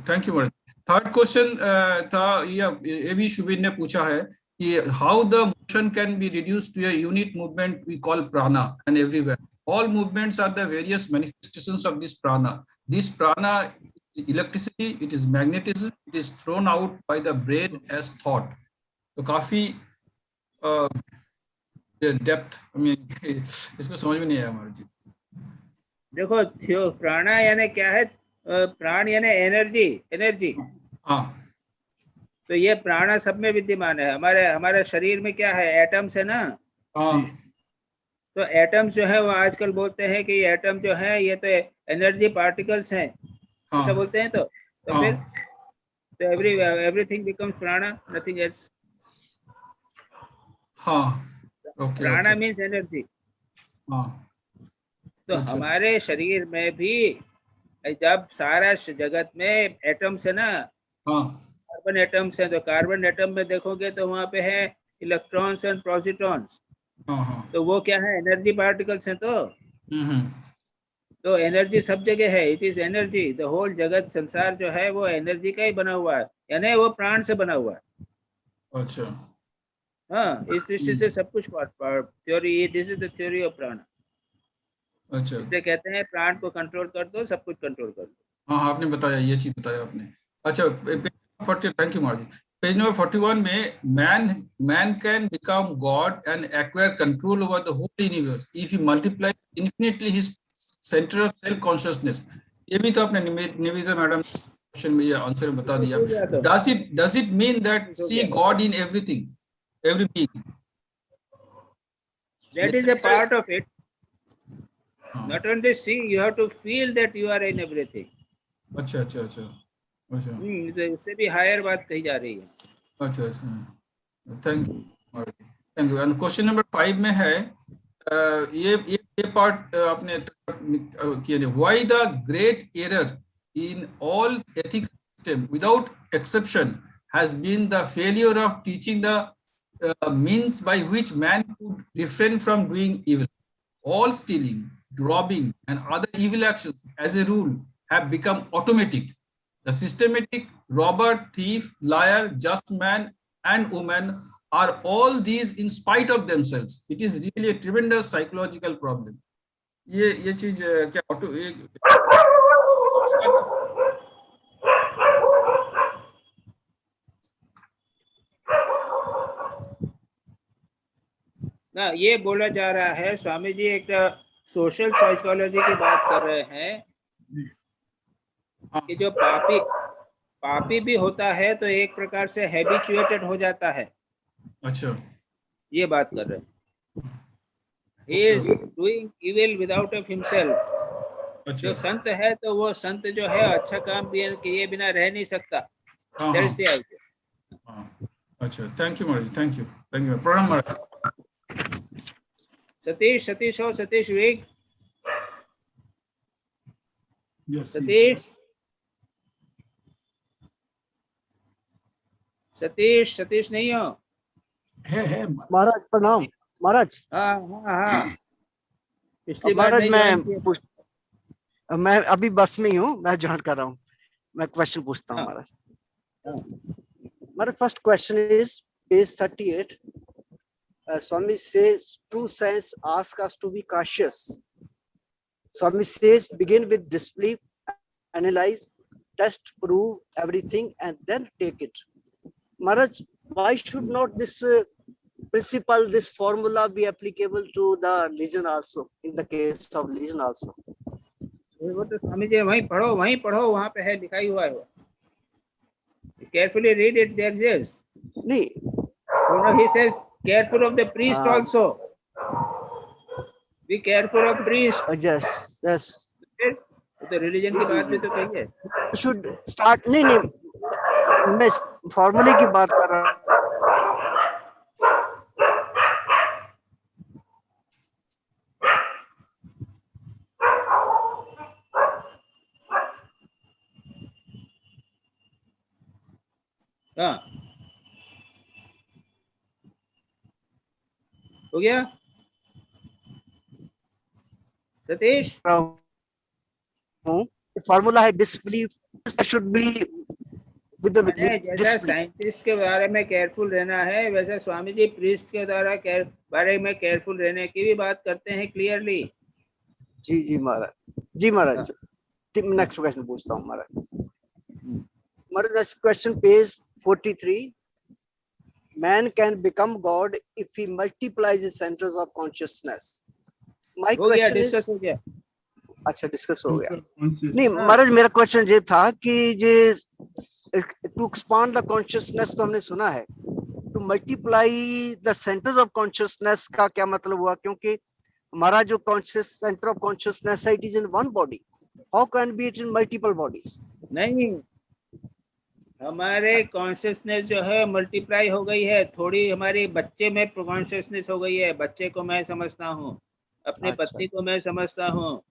थैंक यू। थर्ड क्वेश्चन था, ये भी शुभीर ने पूछा है कि how the motion can be reduced to a unit movement we call prana, and everywhere all movements are the various manifestations of this prana. This prana is electricity, it is magnetism, it is thrown out by the brain as thought. तो काफी डेप्थ इसको समझ में नहीं आया हमारे जी। देखो प्राणा यानी क्या है, प्राण यानी एनर्जी। हाँ, तो ये प्राणा सब में विद्यमान है। हमारे शरीर में क्या है, एटम्स है ना। तो एटम्स जो है वो आजकल बोलते हैं कि एटम जो है ये तो एनर्जी पार्टिकल्स हैं, ऐसा बोलते हैं। तो फिर तो एवरीथिंग बिकम्स प्राणा, नथिंग एल्स। प्राणा मीन्स एनर्जी। तो हमारे शरीर में भी जब सारा जगत में एटम्स है ना, कार्बन एटम्स है, तो कार्बन एटम में देखोगे तो वहां पे है इलेक्ट्रॉन्स एंड प्रोसिट्रॉन्स। तो वो क्या है, एनर्जी पार्टिकल्स हैं। तो एनर्जी सब जगह है, it is energy. The whole जगत संसार जो है वो एनर्जी का ही बना हुआ है, यानी वो प्राण से बना हुआ है। अच्छा, हाँ, इस दृष्टि से सब कुछ theory, this is the theory of प्राण। अच्छा, इसलिए कहते हैं प्राण को कंट्रोल कर दो, सब कुछ कंट्रोल कर दो। हाँ, आपने बताया, ये चीज बताया आपने। अच्छा, thank you Maharaj. Page number 41 में man can become God and acquire control over the whole universe if he multiplies infinitely his center of self consciousness. ये भी तो आपने निवेदिता मैडम क्वेश्चन में ये आंसर बता दिया। हो गया तो। Does it mean that हो see गया। God in everything, every being? That is a part of it. Not only see, you have to feel that you are in everything. अच्छा अच्छा अच्छा अच्छा इससे भी हायर बात कही जा रही है। अच्छा अच्छा, thank you. And question number 5 में है ये पार्ट आपने किया, why the great error in all ethical system without exception has been the failure of teaching the means by which man could refrain from doing evil. All stealing, robbing, and other evil actions, as a rule, have become automatic. The systematic robber, thief, liar, just man, and woman are all these in spite of themselves. It is really a tremendous psychological problem. ये चीज क्या ऑटो ना, ये बोला जा रहा है स्वामी जी, एक सोशल साइकोलॉजी की बात कर रहे हैं कि जो पापी भी होता है तो एक प्रकार से हैबिचुएटेड हो जाता है। अच्छा, ये बात कर रहे हैं। He is doing evil without of himself. जो संत है तो वो संत जो है अच्छा काम किए बिना रह नहीं सकता। That is the idea. अच्छा, thank you Maharaj, thank you प्रणाम महाराज। सतीश वेग। सतीश नहीं हो? है महाराज प्रणाम महाराज। हाँ पिछली बार मैं अभी बस में ही हूँ, मैं ज्वाइन कर रहा हूँ। मैं क्वेश्चन पूछता हूँ महाराज। मेरा first question is page 38. Swami says true science asks us to be cautious. Swami says begin with disbelief, analyze, test, prove everything, and then take it. Maharaj, why should not this principle, this formula be applicable to the religion also, in the case of religion also? वो तो स्वामी जी वहीं पढ़ो, वहाँ पे है, लिखा ही हुआ है। Carefully read it, there is. नहीं, he says careful of the priest also. Be careful of priest. Yes. तो रिलीजन की बात भी तो कही है। Should start नहीं, मैं फॉर्मूले की बात कर रहा हूँ। हाँ, हो गया सतीश? फॉर्मूला है disbelief, should be with the जैसा साइंटिस्ट के बारे में केयरफुल रहना है, वैसा स्वामी जी प्रीस्ट के बारे में केयरफुल रहने की भी बात करते हैं क्लियरली। जी महाराज। नेक्स्ट क्वेश्चन पूछता हूँ Maharaj. Next question page 43. Man can become God if he multiplies his centers of consciousness. My question is, अच्छा डिस्कस हो गया। नहीं महाराज, मेरा क्वेश्चन ये था कि ये टू एक्सपांड द कॉन्शियसनेस तो हमने सुना है, to multiply the centres of consciousness का क्या मतलब हुआ? क्योंकि हमारा जो कॉन्शियस सेंटर ऑफ कॉन्शियसनेस है, it is in one body, how can be it in multiple bodies? नहीं, हमारे कॉन्शियसनेस जो है मल्टीप्लाई हो गई है, थोड़ी हमारी बच्चे में कॉन्शियसनेस हो गई है। बच्चे को मैं समझता हूँ, अपने पत्नी को मैं समझता हूँ,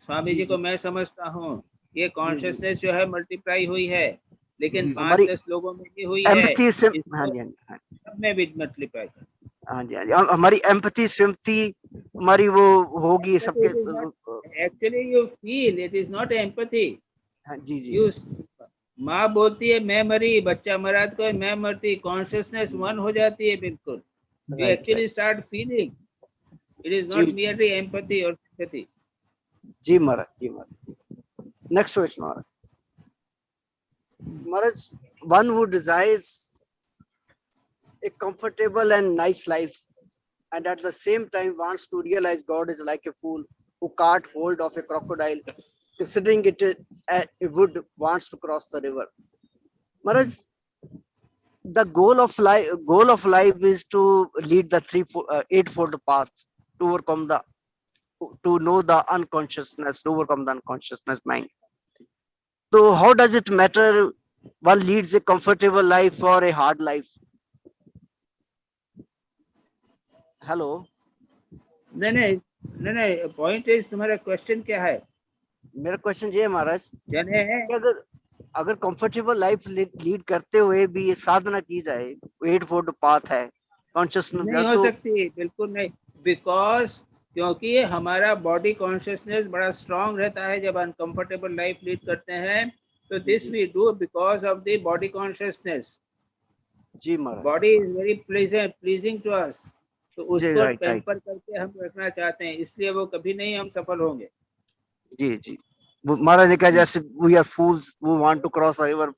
स्वामी जी को मैं समझता हूँ। ये कॉन्शियसनेस जो है मल्टीप्लाई हुई है, लेकिन 5-10 लोगों में भी हुई है, सब में भी मल्टीप्लाई। हाँ जी, हमारी एम्पैथी, सिंपैथी हमारी वो होगी सबके। Actually you feel, it is not empathy. जी। माँ बोलती है मैं मरी, बच्चा मरा तो मैं मरती, कॉन्शियसनेस वन हो जाती है बिल्कुल। You actually start feeling. It is not merely empathy or sympathy. जी महाराज। Next question Maharaj. Maharaj, one who desires a comfortable and nice life and at the same time wants to realize God is like a fool who caught hold of a crocodile considering it a wood wants to cross the river. Maharaj, the goal of life is to lead the eightfold path to overcome to know the unconsciousness, to overcome the unconsciousness mind. So how does it matter one leads a comfortable life or a hard life? Hello. नहीं पॉइंट इज तुम्हारा क्वेश्चन क्या है? मेरा क्वेश्चन ये है महाराज जाने कि अगर कंफर्टेबल लाइफ लीड करते हुए भी ये साधना की जाए, एट फोर्ड पाथ है, कॉन्शियसनेस नहीं हो सकती, बिल्कुल नहीं, बिकॉज क्योंकि हमारा बॉडी कॉन्शियसनेस बड़ा स्ट्रांग रहता है जब अनकंफर्टेबल लाइफ लीड करते हैं, तो this we do because of the body consciousness. जी महाराज. Body is very pleasing to us, तो उसको टेम्पर करके हम रखना चाहते हैं, इसलिए वो कभी नहीं हम सफल होंगे. जी जी महाराज ने कहा जैसे we are fools who want to cross the river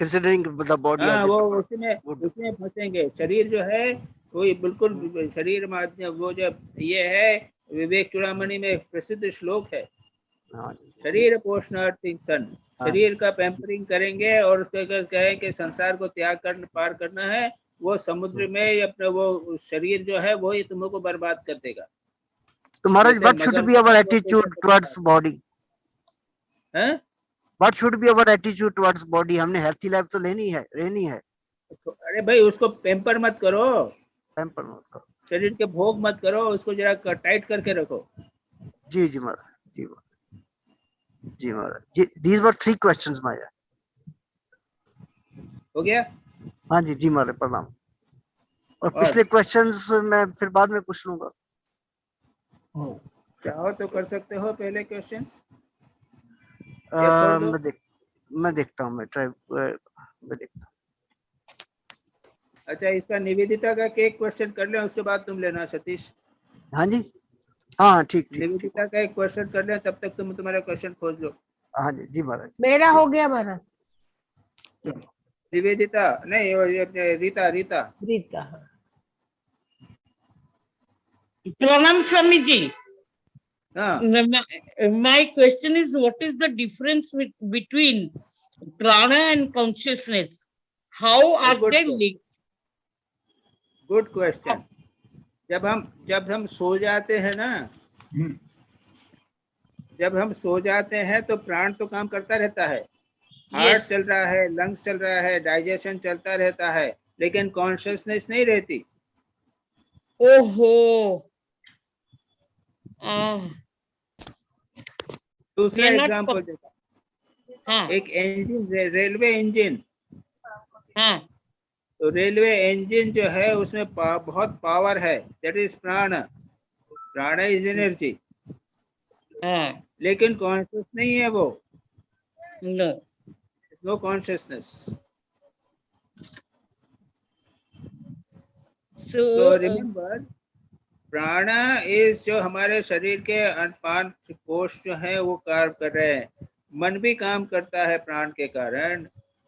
considering the body. हाँ, वो उसमें फंसेंगे. शरीर जो है वो बिल्कुल शरीर माध्यम, वो जब ये है विवेक चूड़ामणि में एक प्रसिद्ध श्लोक है, शरीर पोषणार्थी सन, शरीर का पैम्परिंग करेंगे और उसको कहें कि संसार को त्याग कर पार करना है, वो समुद्र में अपना वो शरीर जो है वो ही तुमको बर्बाद कर देगा. तो महाराज what should be our attitude towards body? हैं? What should be our attitude towards body? हमने healthy life तो रहनी है. अरे भाई उसको पैम्पर मत करो, शरीर के भोग मत करो, उसको जरा टाइट करके रखो. जी जी महाराज, जी महाराज. These were 3 questions महाराज. हो गया? हाँ जी जी महाराज प्रणाम. और पिछले क्वेश्चंस मैं फिर बाद में पूछ लूंगा. चाहो तो कर सकते हो पहले क्वेश्चंस. मैं देखता हूँ, मैं देखता हूँ. अच्छा, इसका निवेदिता का एक क्वेश्चन कर ले, उसके बाद तुम लेना सतीश. हाँ जी, हाँ ठीक. निवेदिता का एक क्वेश्चन कर ले, तब तक तुम तुम्हारा क्वेश्चन खोज लो. हाँ जी जी महाराज. मेरा हो गया महाराज. निवेदिता नहीं, Rita. Pranam Swami ji. My question is, what is the difference between prana and consciousness? How are they linked? Good question. जब हम सो जाते हैं ना, जब हम सो जाते हैं तो प्राण तो काम करता रहता है, हार्ट चल रहा है, लंग्स चल रहा है, डाइजेशन चलता रहता है, लेकिन कॉन्शियसनेस नहीं रहती. ओहो. दूसरा एग्जांपल देता. एक इंजन, रेलवे इंजन. तो रेलवे इंजन जो है उसमें बहुत पावर है, दैट इज प्राण. प्राण इज एनर्जी, लेकिन कॉन्शियस नहीं है वो. No consciousness. So remember, prana is जो हमारे शरीर के अनपान कोश जो है वो कार्य कर रहे हैं, मन भी काम करता है प्राण के कारण,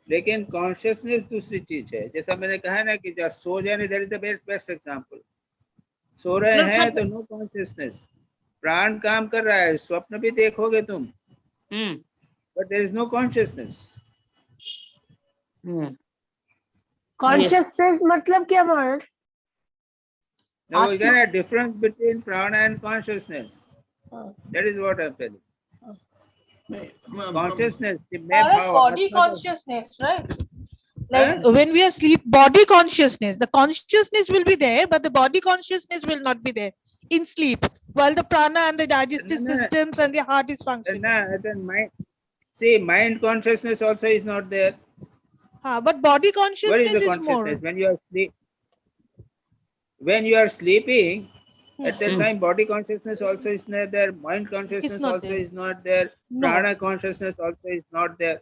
लेकिन कॉन्शियसनेस दूसरी चीज है. जैसा मैंने कहा ना कि जब सो जाने, that is the best example. सो रहे हैं तो नो कॉन्शियसनेस, प्राण काम कर रहा है, स्वप्न भी देखोगे तुम, but there is no consciousness. Consciousness मतलब क्या महाराज? Now we got a difference between prana and consciousness. That is what I'm telling. Consciousness, body consciousness, right? Like when we are asleep, body consciousness, the consciousness will be there, but the body consciousness will not be there in sleep, while the prana and the digestive systems and the heart is functioning. Then mind consciousness also is not there. But body consciousness Where is the is consciousness? more. When you are sleeping, at that time body consciousness also is not there, mind consciousness also is not there, prana consciousness also is not there.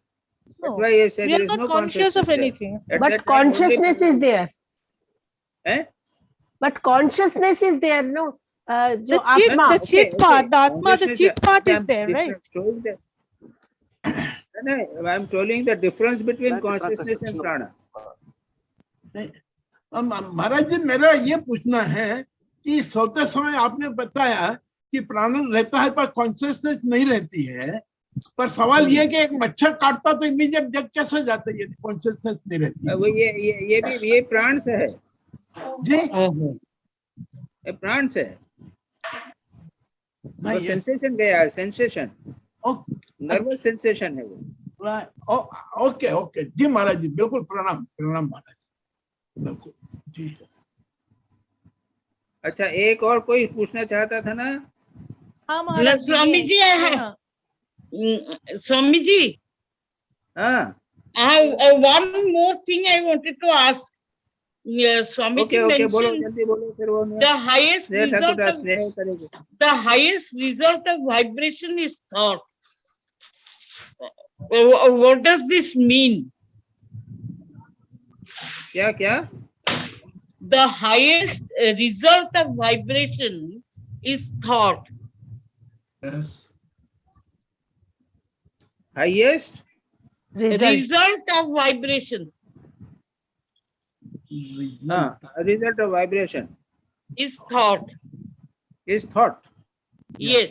That's why I said We there are is not no conscious of consciousness anything. there. At But that time, consciousness is there. But consciousness is there, no? The chit part, the atma, the chit part is there, right? I'm telling the difference between consciousness and prana. महाराज जी, मेरा ये पूछना है कि सोते समय आपने बताया कि प्राण रहता है पर कॉन्शियसनेस नहीं रहती है, पर सवाल ये कि एक मच्छर काटता तो इमीडिएट डेथ कैसे जाता है, ये कॉन्शियसनेस नहीं रहती। वो ये भी ये प्राण से है जी, ये प्राण से है। वो सेंसेशन गया है, सेंसेशन, नर्वस सेंसेशन है वो। ओके ओके जी महाराज जी, बिल्कुल प्रणाम प्रणाम महाराज, बिल्कुल जी। अच्छा, एक और कोई पूछना चाहता था ना? हाँ महाराज जी, Swami ji Swami ji, one more thing I wanted to ask. Swami ji okay बोलो, mentioned जल्दी बोलो, फिर वो the highest स्नेह result ठाकुर of स्नेह करेगी। the highest result of vibration is thought. What does this mean? क्या क्या? The highest result of vibration is thought. Yes. Highest result of vibration result of vibration is thought. is thought. Yes.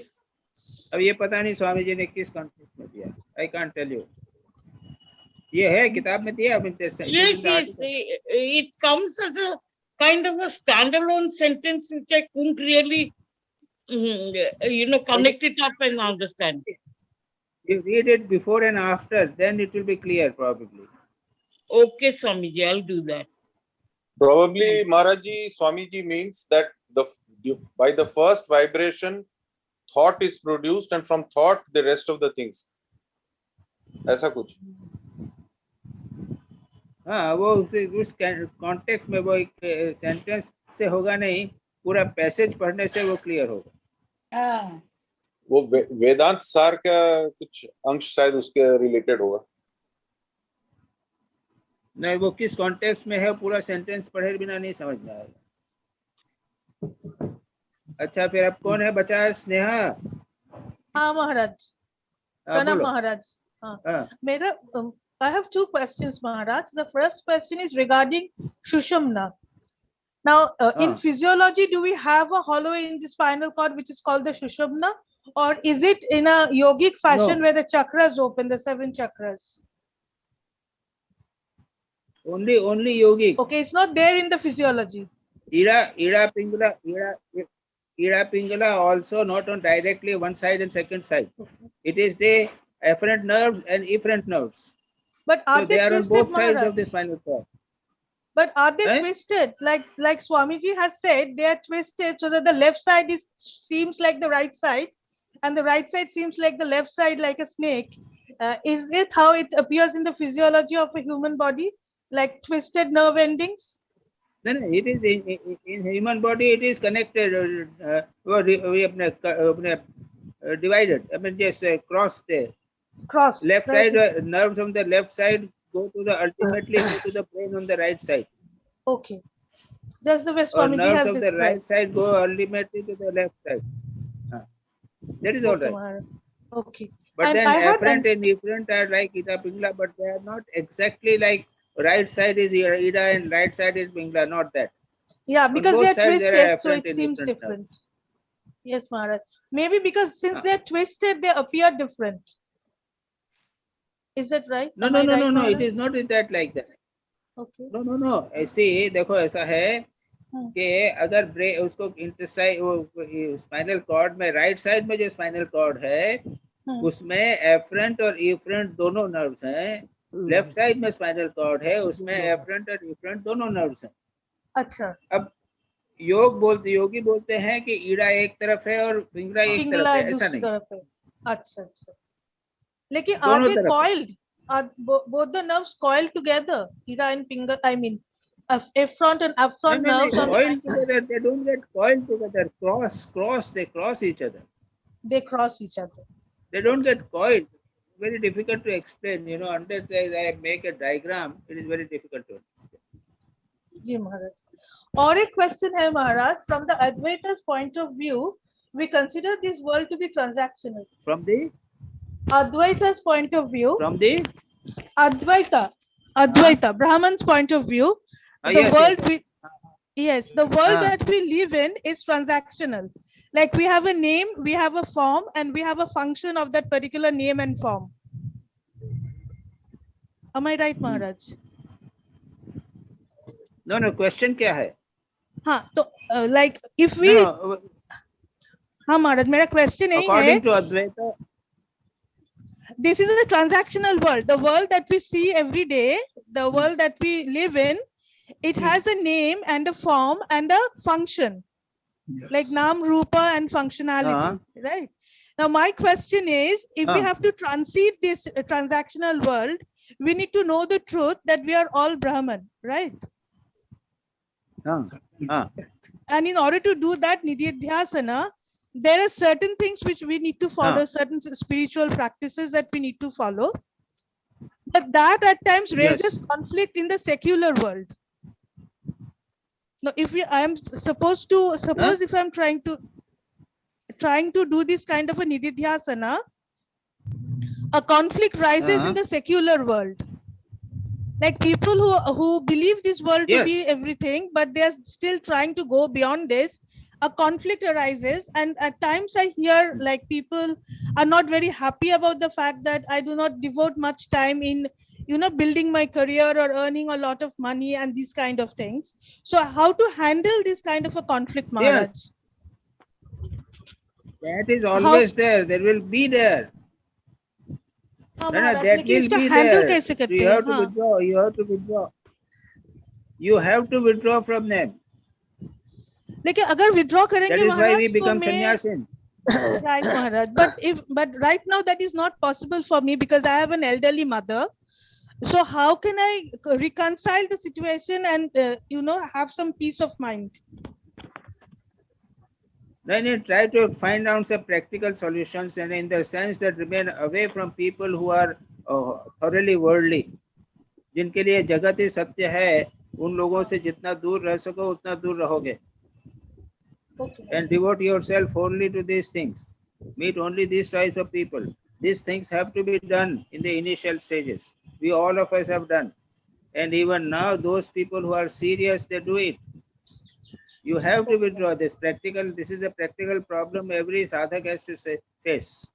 अब ये पता नहीं स्वामी जी ने किस कॉन्टेक्स्ट में दिया, I can't tell you. ये है किताब में दिया। Yes, it comes as a kind of a standalone sentence which I couldn't really connect it up and understand. You read it before and after, then it will be clear probably. Okay, Swamiji, I'll do that. Probably Maharaji, Swamiji means that by the first vibration, thought is produced, and from thought the rest of the things. ऐसा कुछ? हाँ, वो उस कॉन्टेक्स्ट में वो एक सेंटेंस से होगा नहीं, पूरा पैसेज पढ़ने से वो क्लियर होगा। वो वेदांत सार का कुछ अंश शायद उसके रिलेटेड होगा। नहीं, वो किस कॉन्टेक्स्ट में है पूरा सेंटेंस पढ़े बिना नहीं समझ में आएगा। अच्छा, फिर अब कौन है बचा? स्नेहा। हाँ महाराज, प्रणाम महाराज। हाँ, मेरा I have two questions, Maharaj. The first question is regarding Shushumna. Now, in physiology, do we have a hollow in the spinal cord which is called the Shushumna, or is it in a yogic fashion where the chakras open, the 7 chakras? Only yogic. Okay, it's not there in the physiology. Ida Pingala also not on directly one side and second side. It is the afferent nerves and efferent nerves. But are they are on both sides Maharaj? of the spinal cord. But are they twisted? Like Swamiji has said, they are twisted so that the left side seems like the right side, and the right side seems like the left side, like a snake. Is it how it appears in the physiology of a human body, like twisted nerve endings? No, it is in human body. It is connected. Divided. I mean, just crossed there. Crossed. Left side nerves from the left side go to the ultimately go to the brain on the right side. Okay. Just the way Or Swamiji nerves has of the described. right side go ultimately to the left side. That is all right. Maharaj. Okay. But And then I had afferent and efferent are like Ida Pingala, but they are not exactly like right side is Ida and right side is Pingala. Not that. Yeah, because they are twisted, so afferent it and seems efferent different. nerves. Yes, Maharaj. Maybe because since they are twisted, they appear different. Is that right? No, Am no, I no, right, no, no. It Maharaj? is not that like that. Okay. No, no, no. ऐसे देखो ऐसा है कि अगर उसको इंटेस्टाइन स्पाइनल कॉर्ड में राइट साइड में जो स्पाइनल कॉर्ड है उसमें एफरेंट और इफरेंट दोनों नर्व्स हैं। लेफ्ट साइड में स्पाइनल कॉर्ड है उसमें एफरेंट और इफरेंट दोनों नर्व्स हैं। अच्छा। अब योगी बोलते हैं कि ईड़ा एक तरफ है और पिंगला एक तरफ है, ऐसा नहीं। अच्छा अच्छा। लेकिन are they coiled? Are both the nerves coiled together? Ida and Pingala, I mean, effront and afferent nerves. Coiled together, they don't get coiled together. They cross each other. They cross each other. They don't get coiled. Very difficult to explain. You know, unless I make a diagram, it is very difficult to understand. Ji Maharaj. Or a question hai Maharaj, from the Advaita's point of view, we consider this world to be transactional. From the Advaita's point of view. From the Advaita, Brahman's point of view, the world that we live in is transactional. Like we have a name, we have a form, and we have a function of that particular name and form. Am I right, Maharaj? No, question क्या है? हाँ, तो like if we हाँ Maharaj, मेरा question यही है. According to Advaita, this is a transactional world, the world that we see every day, the world that we live in. It has a name and a form and a function, like Nam, Rupa, and functionality, right? Now, my question is, if we have to transcend this transactional world, we need to know the truth that we are all Brahman, right? And in order to do that Nididhyasana, there are certain things which we need to follow, certain spiritual practices that we need to follow. But that at times raises conflict in the secular world. Now, if I am supposed to, suppose if I'm trying to do this kind of a Nididhyasana, a conflict rises in the secular world. Like people who believe this world to be everything, but they're still trying to go beyond this, a conflict arises. And at times I hear like people are not very happy about the fact that I do not devote much time in, you know, building my career or earning a lot of money and these kind of things. So how to handle this kind of a conflict, Maharaj? Yes. That is always there. There will be there. No, that will be there. So you have to withdraw. You have to withdraw. You have to withdraw from them. लेकिन अगर withdraw करेंगे That is why we Maharaj, become तो मैं- sannyasin. Right, Maharaj. But right now that is not possible for me because I have an elderly mother. So how can I reconcile the situation and you know, have some peace of mind? Then you try to find out some practical solutions, and in the sense that remain away from people who are thoroughly worldly. जिनके लिए जगत ही सत्य है, उन लोगों से जितना दूर रह सको उतना दूर रहोगे. And devote yourself only to these things. Meet only these types of people. These things have to be done in the initial stages. We all of us have done. And even now, those people who are serious, they do it. You have to withdraw this practical. This is a practical problem every sadhak has to face.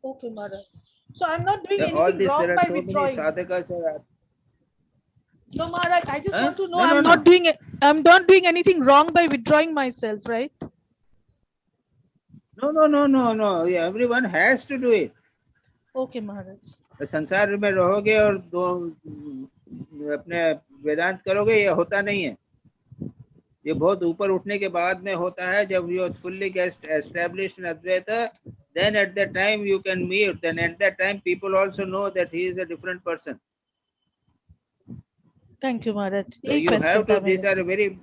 Okay, Maharaj. So I'm not doing All anything this, wrong there are by so many withdrawing. sadhakas. No, Maharaj, I just want to know No, I'm no, not doing it. I'm not doing anything wrong by withdrawing myself, right? No. Yeah, everyone has to do it. Okay, Maharaj. संसार में रहोगे और दो अपने वेदांत करोगे, ये होता नहीं है. ये बहुत ऊपर उठने के बाद में होता है. जब you are fully established in Advaita, then at that time you can meet. Then at that time people also know that he is a different person. Thank you, Maharaj. So you have to. These are very,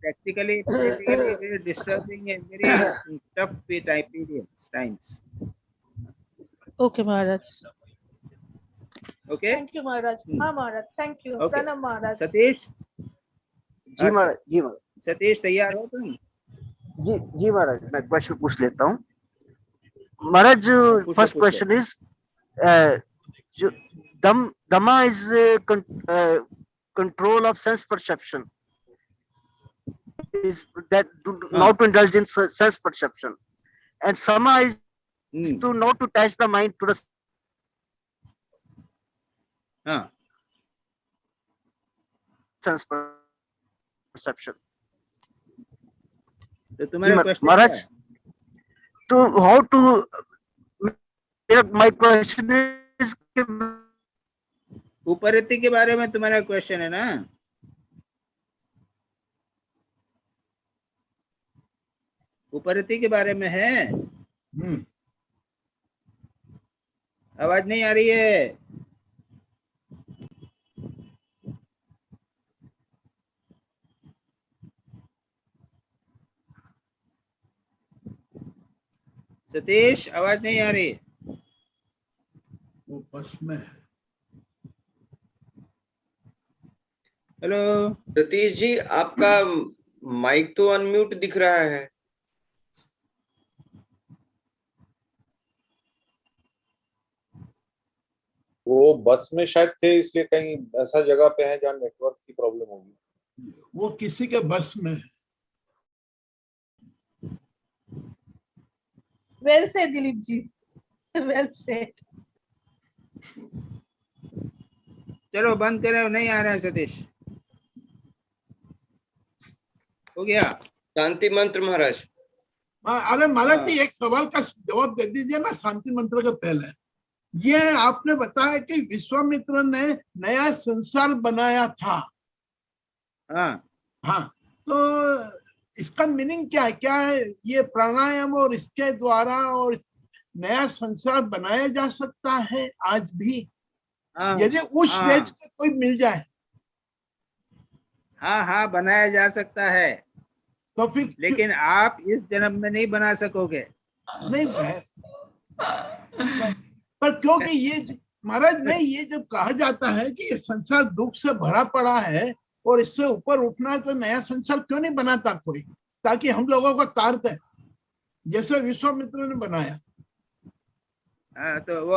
practically very disturbing and very tough times. Okay, Maharaj. Okay. Thank you, Maharaj. हाँ, Maharaj. Thank you. Okay. Pranam, Maharaj. Satish. जी महाराज, जी महाराज. सतीश तैयार हो तुम? जी महाराज, मैं क्वेश्चन पूछ लेता हूँ. महाराज, फर्स्ट क्वेश्चन इज, जो Dhamma is control of sense perception. Is that not to indulge in sense perception, and Sama is to not to attach the mind to the sense perception. तो तुम्हारा क्वेश्चन महाराज, तो how to, my question is, उपरति के बारे में तुम्हारा क्वेश्चन है ना? उपरति के बारे में है. आवाज नहीं आ रही है. सतीश, आवाज नहीं आ रही. वो बस में है. हेलो सतीश जी, आपका माइक तो अनम्यूट दिख रहा है. वो बस में शायद थे, इसलिए कहीं ऐसा जगह पे है जहाँ नेटवर्क की प्रॉब्लम होगी. वो किसी के बस में है. Well said, Dilip ji. Well said. चलो बंद करें, नहीं आ रहा है सतीश। हो गया शांति मंत्र महाराज। अरे महाराज जी एक सवाल का जवाब दे दीजिए ना शांति मंत्र के पहले। ये आपने बताया कि विश्वामित्र ने नया संसार बनाया था। हाँ, तो इसका मीनिंग क्या है? क्या है ये प्राणायाम और इसके द्वारा और नया संसार बनाया जा सकता है आज भी? यदि उस स्टेज पे कोई मिल जाए। हाँ बनाया जा सकता है, तो फिर लेकिन आप इस जन्म में नहीं बना सकोगे। नहीं पर क्योंकि ये महाराज नहीं, ये जब कहा जाता है कि ये संसार दुख से भरा पड़ा है और इससे ऊपर उठना है, तो नया संसार क्यों नहीं बनाता कोई, ताकि हम लोगों को तार दे जैसे विश्वामित्र ने बनाया। तो वो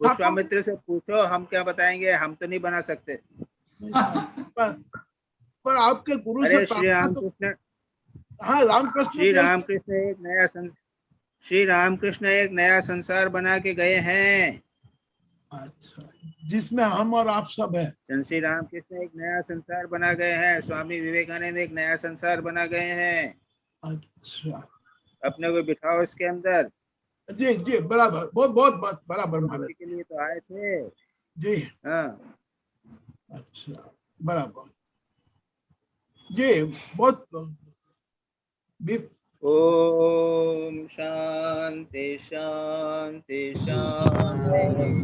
विश्वामित्र से पूछो, हम क्या बताएंगे, हम तो नहीं बना सकते। पर आपके गुरु से श्री रामकृष्ण, हाँ रामकृष्ण, श्री रामकृष्ण एक नया संसार बना के गए हैं। अच्छा, जिसमें हम और आप सब है। श्री रामकृष्ण एक नया संसार बना गए हैं, स्वामी विवेकानंद एक नया संसार बना गए हैं। अच्छा, अपने को बिठाओ इसके अंदर। जी जी बराबर, बहुत बात बराबर महाराज के लिए तो आए थे जी। हाँ अच्छा बराबर जी, बहुत ओम शांति शांति शांति।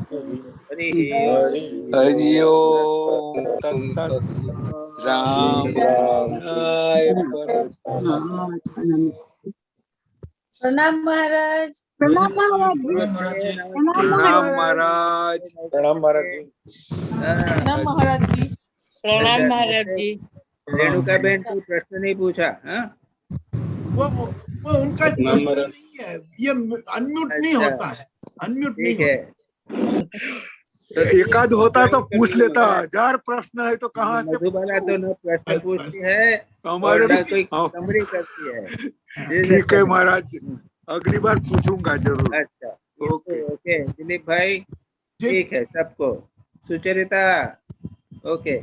हरि ओम तत्सत्। प्रणाम महाराज। प्रणाम महाराज। प्रणाम महाराज। प्रणाम महाराज जी। प्रणाम महाराज जी। प्रणाम महाराज जी। रेणुका बहन कोई प्रश्न नहीं पूछा। वो उनका नहीं है, ये अनम्यूट नहीं होता है, अनम्यूट नहीं है। एकाध होता तो पूछ लेता, 1000 प्रश्न है तो कहाँ से मधुबाला तो न प्रश्न पूछती है हमारे और न कोई समरी करती है। ठीक है महाराज, अगली बार पूछूंगा जरूर। अच्छा ओके दिलीप भाई, ठीक है, सबको सुचरिता ओके।